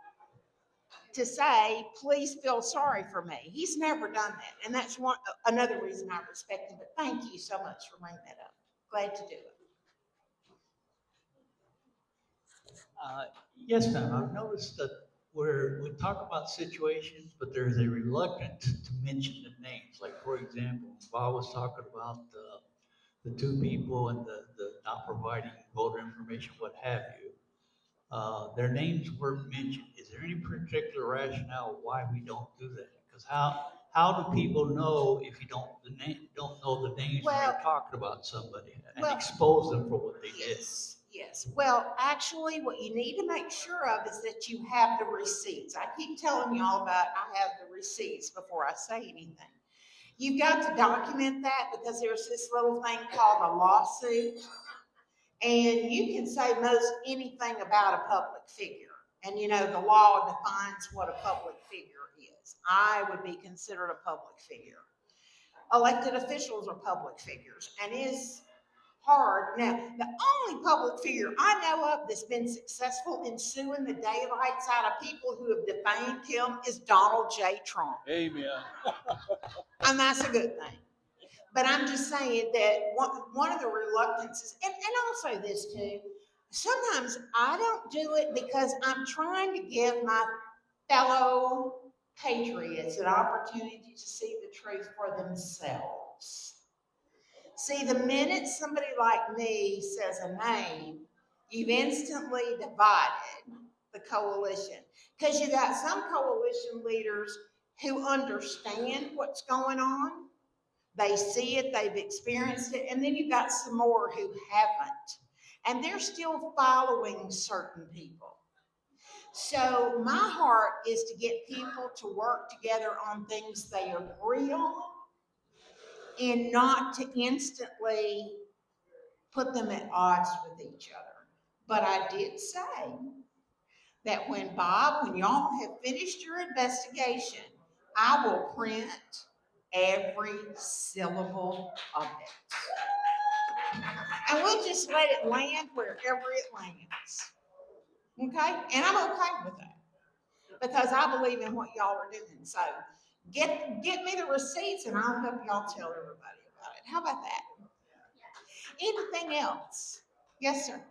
to say, please feel sorry for me. He's never done that. And that's another reason I respect him. But thank you so much for bringing that up. Glad to do it. Yes, ma'am. I've noticed that where we talk about situations, but there's a reluctance to mention the names. Like, for example, Bob was talking about the two people and the not providing voter information, what have you. Their names weren't mentioned. Is there any particular rationale why we don't do that? Because how do people know if you don't know the names when you're talking about somebody and expose them for what they did? Yes. Well, actually, what you need to make sure of is that you have the receipts. I keep telling y'all about I have the receipts before I say anything. You've got to document that because there's this little thing called a lawsuit. And you can say most anything about a public figure. And you know, the law defines what a public figure is. I would be considered a public figure. Elected officials are public figures and is hard. Now, the only public figure I know of that's been successful in suing the daylights out of people who have defamed him is Donald J. Trump. Amen. And that's a good thing. But I'm just saying that one of the reluctances, and also this too, sometimes I don't do it because I'm trying to give my fellow patriots an opportunity to see the truth for themselves. See, the minute somebody like me says a name, you've instantly divided the coalition. Because you got some coalition leaders who understand what's going on. They see it, they've experienced it, and then you've got some more who haven't. And they're still following certain people. So my heart is to get people to work together on things they agree on and not to instantly put them at odds with each other. But I did say that when y'all have finished your investigation, I will print every syllable of it. And we'll just let it land wherever it lands. Okay? And I'm okay with that. Because I believe in what y'all are doing. So get me the receipts and I'll help y'all tell everybody about it. How about that? Anything else? Yes, sir.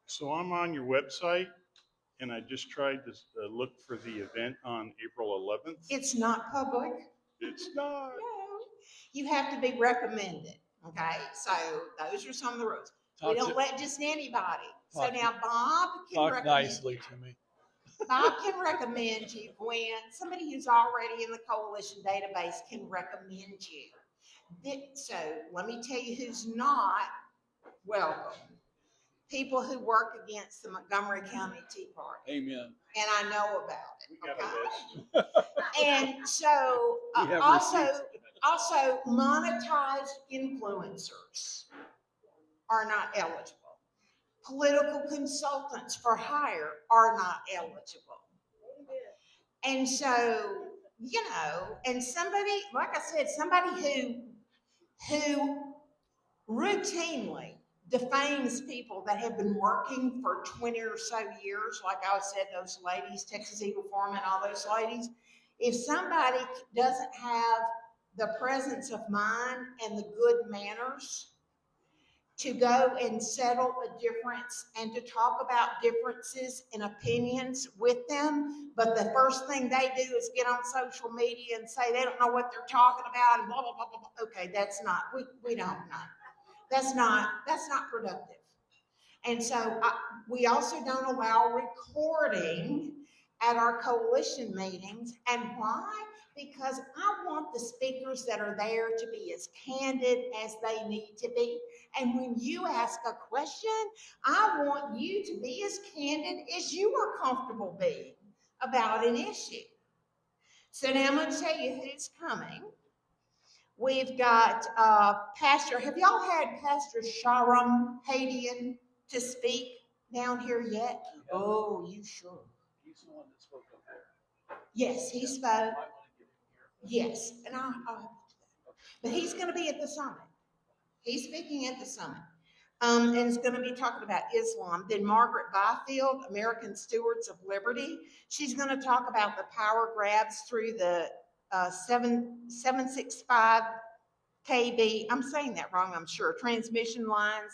So I'm on your website, and I just tried to look for the event on April 11th. It's not public. It's not. No. You have to be recommended. Okay, so those are some of the rules. We don't let just anybody. So now Bob can Talk recommend nicely you. to me. Bob can recommend you. Gwen, somebody who's already in the coalition database can recommend you. So let me tell you who's not welcome. People who work against the Montgomery County Tea Party. Amen. And I know about it. We got a Okay? list. And so We have also monetized influencers are not eligible. Political consultants for hire are not eligible. And so, you know, and somebody, like I said, somebody who routinely defames people that have been working for 20 or so years, like I said, those ladies, Texas Eagle Foreman, all those ladies. If somebody doesn't have the presence of mind and the good manners to go and settle a difference and to talk about differences in opinions with them, but the first thing they do is get on social media and say they don't know what they're talking about and blah, blah, blah, blah, blah. Okay, that's not, we don't know. That's not productive. And so we also don't allow recording at our coalition meetings. And why? Because I want the speakers that are there to be as candid as they need to be. And when you ask a question, I want you to be as candid as you are comfortable being about an issue. So now I'm going to tell you who's coming. We've got Pastor, have y'all had Pastor Sharam Hadian to speak down here yet? Oh, you should. He's the one that spoke up there. Yes, he spoke. Yes, and I'll have to do that. But he's going to be at the summit. He's speaking at the summit. And it's going to be talking about Islam. Then Margaret Byfield, American Stewards of Liberty. She's going to talk about the power grabs through the 765 kV, I'm saying that wrong, I'm sure, transmission lines,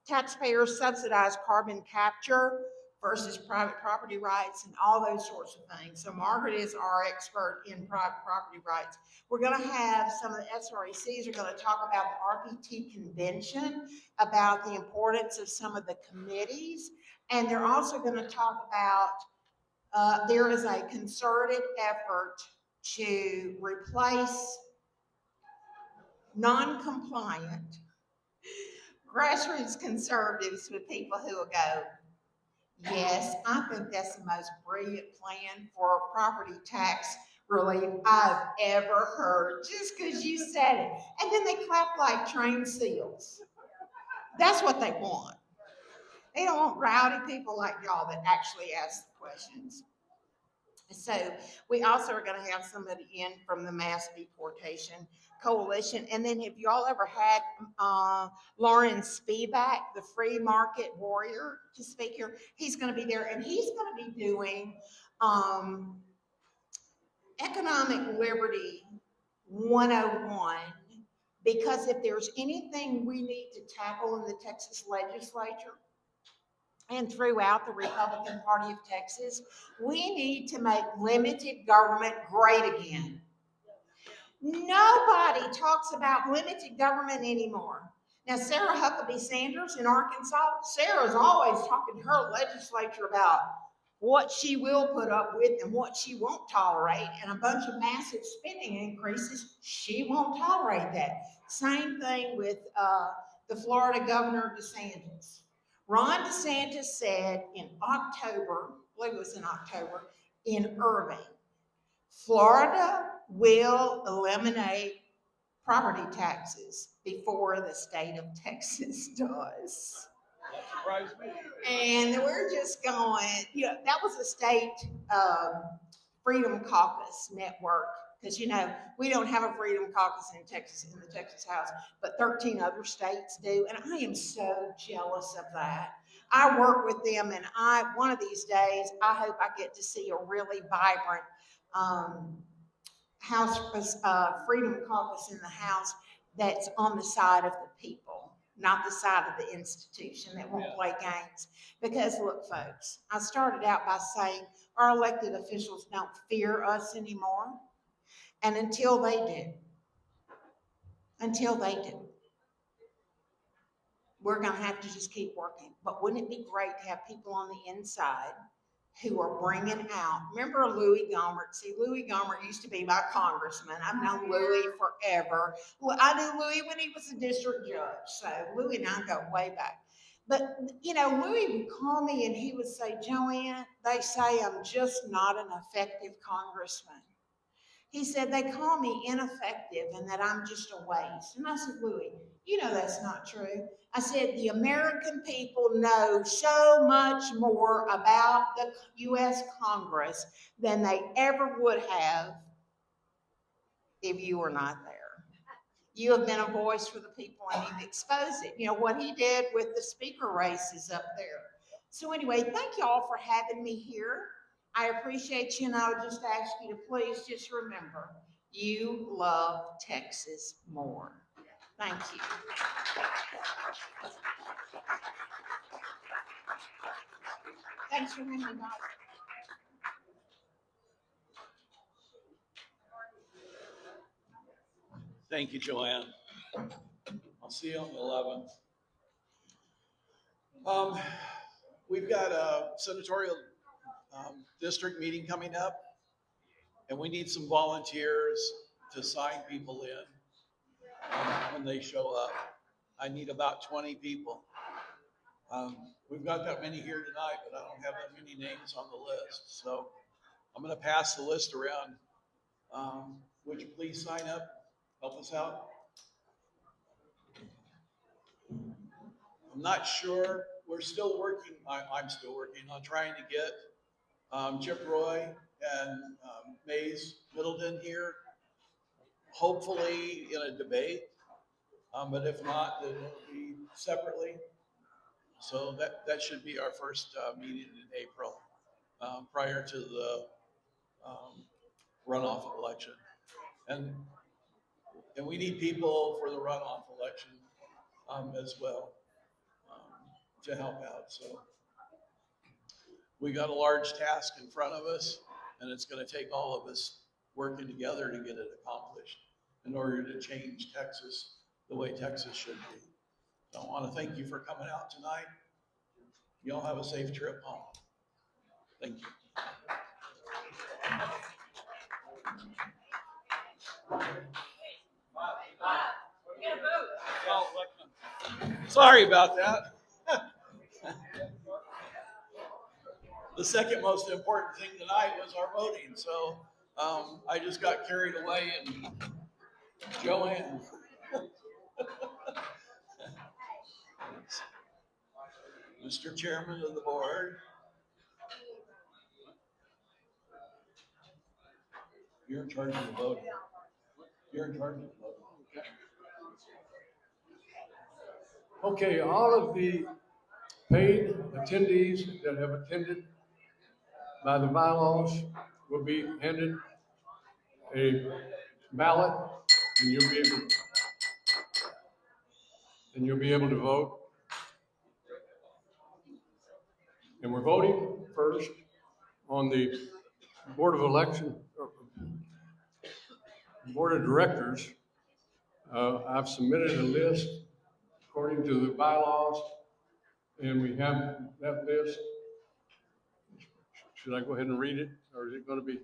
taxpayer subsidized carbon capture versus private property rights and all those sorts of things. So Margaret is our expert in private property rights. We're going to have some of the SRECs are going to talk about the RPT convention, about the importance of some of the committees, and they're also going to talk about there is a concerted effort to replace non-compliant grassroots conservatives with people who will go, Yes, I think that's the most brilliant plan for property tax relief I've ever heard, just because you said it. And then they clap like trained seals. That's what they want. They don't want rowdy people like y'all that actually ask the questions. So we also are going to have somebody in from the Mass Deportation Coalition. And then have y'all ever had Lauren Spivak, the free market warrior, to speak here? He's going to be there, and he's going to be doing economic liberty 101. Because if there's anything we need to tackle in the Texas legislature, and throughout the Republican Party of Texas, we need to make limited government great again. Nobody talks about limited government anymore. Now, Sarah Huckabee Sanders in Arkansas, Sarah's always talking to her legislature about what she will put up with and what she won't tolerate, and a bunch of massive spending increases. She won't tolerate that. Same thing with the Florida Governor DeSantis. Ron DeSantis said in October, I believe it was in October, in Irving, Florida will eliminate property taxes before the state of Texas does. That surprised me. And we're just going, that was a state Freedom Caucus network. Because, we don't have a Freedom Caucus in Texas, in the Texas House, but 13 other states do. And I am so jealous of that. I work with them, and one of these days, I hope I get to see a really vibrant House Freedom Caucus in the House that's on the side of the people, not the side of the institution that won't play games. Because look, folks, I started out by saying our elected officials don't fear us anymore. And until they do, we're going to have to just keep working. But wouldn't it be great to have people on the inside who are bringing out, remember Louis Gohmert? See, Louis Gohmert used to be my congressman. I've known Louis forever. Well, I knew Louis when he was a district judge. So Louis and I go way back. But, Louis would call me and he would say, JoAnn, they say I'm just not an effective congressman. He said, they call me ineffective and that I'm just a waste. And I said, Louis, that's not true. I said, the American people know so much more about the U.S. Congress than they ever would have if you were not there. You have been a voice for the people and you've exposed it. What he did with the speaker races up there. So anyway, thank you all for having me here. I appreciate you, and I would just ask you to please just remember, you love Texas more. Thank you. Thanks for having me, Bob. Thank you, JoAnn. I'll see you on the 11th. We've got a senatorial district meeting coming up, and we need some volunteers to sign people in when they show up. I need about 20 people. We've got that many here tonight, but I don't have that many names on the list. So I'm going to pass the list around. Would you please sign up? Help us out. I'm not sure. We're still working. I'm still working on trying to get Chip Roy and Mays Middleton here, hopefully in a debate. But if not, then it'll be separately. So that should be our first meeting in April, prior to the runoff election. And we need people for the runoff election as well to help out. So we got a large task in front of us, and it's going to take all of us working together to get it accomplished in order to change Texas the way Texas should be. So I want to thank you for coming out tonight. You all have a safe trip home. Thank you. Sorry about that. the second most important thing tonight was our voting. So I just got carried away and JoAnn. Mr. Chairman of the board. You're in charge of the voting. You're in charge of the voting. Okay, all of the paid attendees that have attended by the bylaws will be handed a ballot, and you'll be able to vote. And we're voting first on the Board of Election, Board of Directors. I've submitted a list according to the bylaws, and we have that list. Should I go ahead and read it, or is it going to be,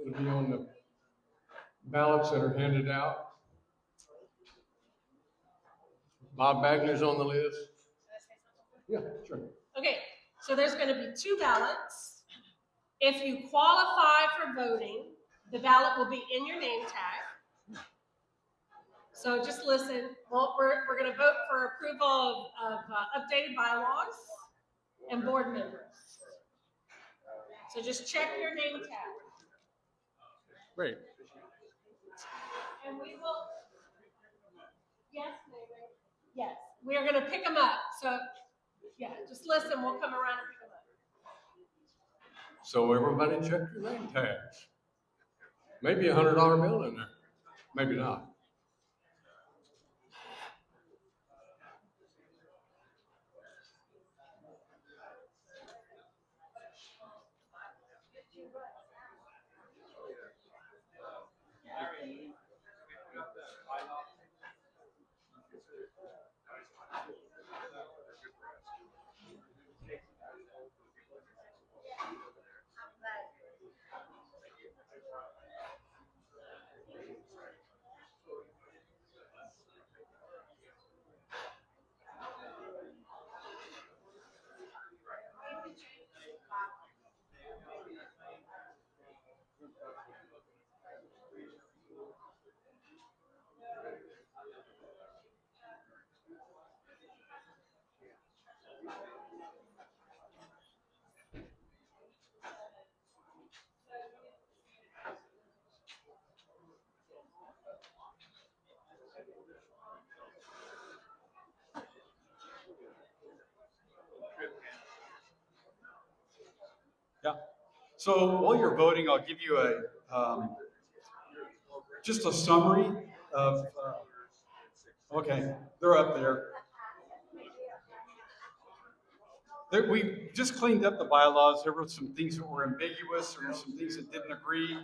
it'll be on the ballots that are handed out? Bob Bagley's on the list. Yeah, sure. Okay, so there's going to be 2 ballots. If you qualify for voting, the ballot will be in your name tag. So just listen. Well, we're going to vote for approval of updated bylaws and board members. So just check your name tag. Great. And we will, yes, maybe. Yes, we are going to pick them up. So yeah, just listen. We'll come around and pick them up. So everybody check your name tags. Maybe $100 bill in there. Maybe not. Yeah. So while you're voting, I'll give you just a summary of, okay, they're up there. We just cleaned up the bylaws. There were some things that were ambiguous. There were some things that didn't agree.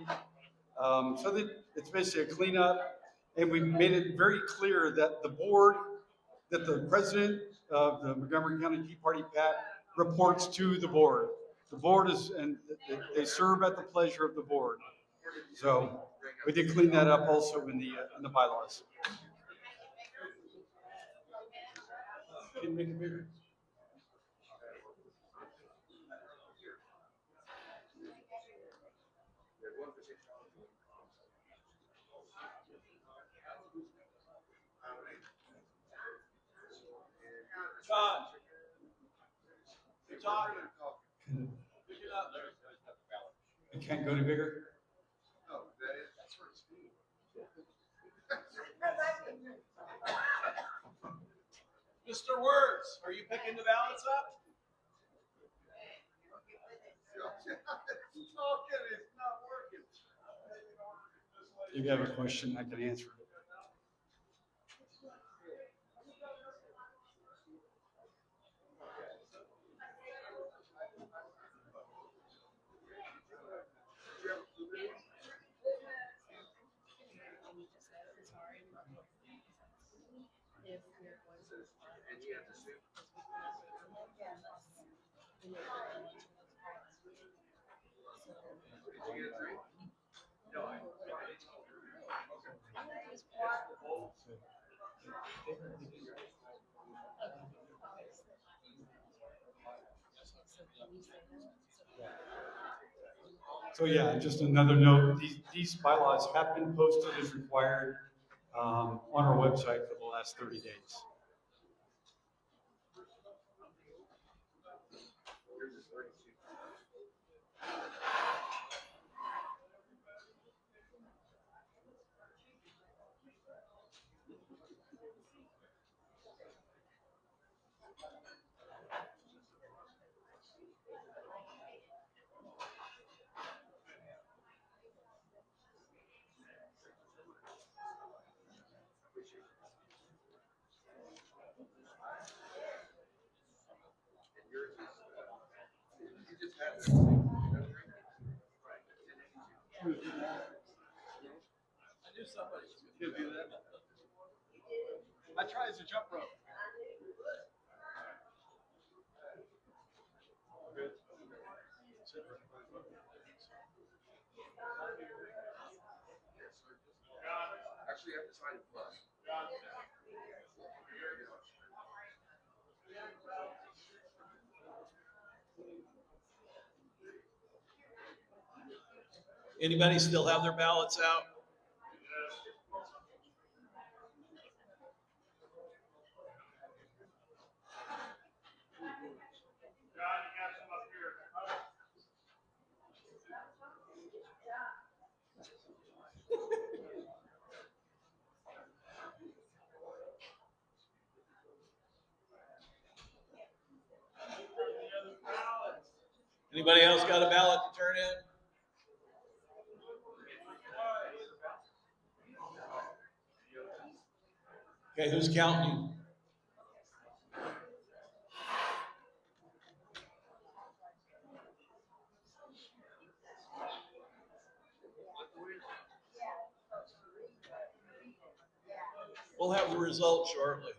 So that it's basically a cleanup. And we made it very clear that the board, that the president of the Montgomery County Tea Party PAC reports to the board. The board is, and they serve at the pleasure of the board. So we did clean that up also in the bylaws. Can you make it bigger? John. Hey, John. Pick it up. It can't go any bigger? Mr. Words, are you picking the ballots up? If you have a question, I can answer it. So yeah, just another note, these bylaws have been posted as required on our website for the last 30 days. I try as a jump rope. Actually, I decided plus. Anybody still have their ballots out? Anybody else got a ballot to turn in? Okay, who's counting? We'll have the results shortly.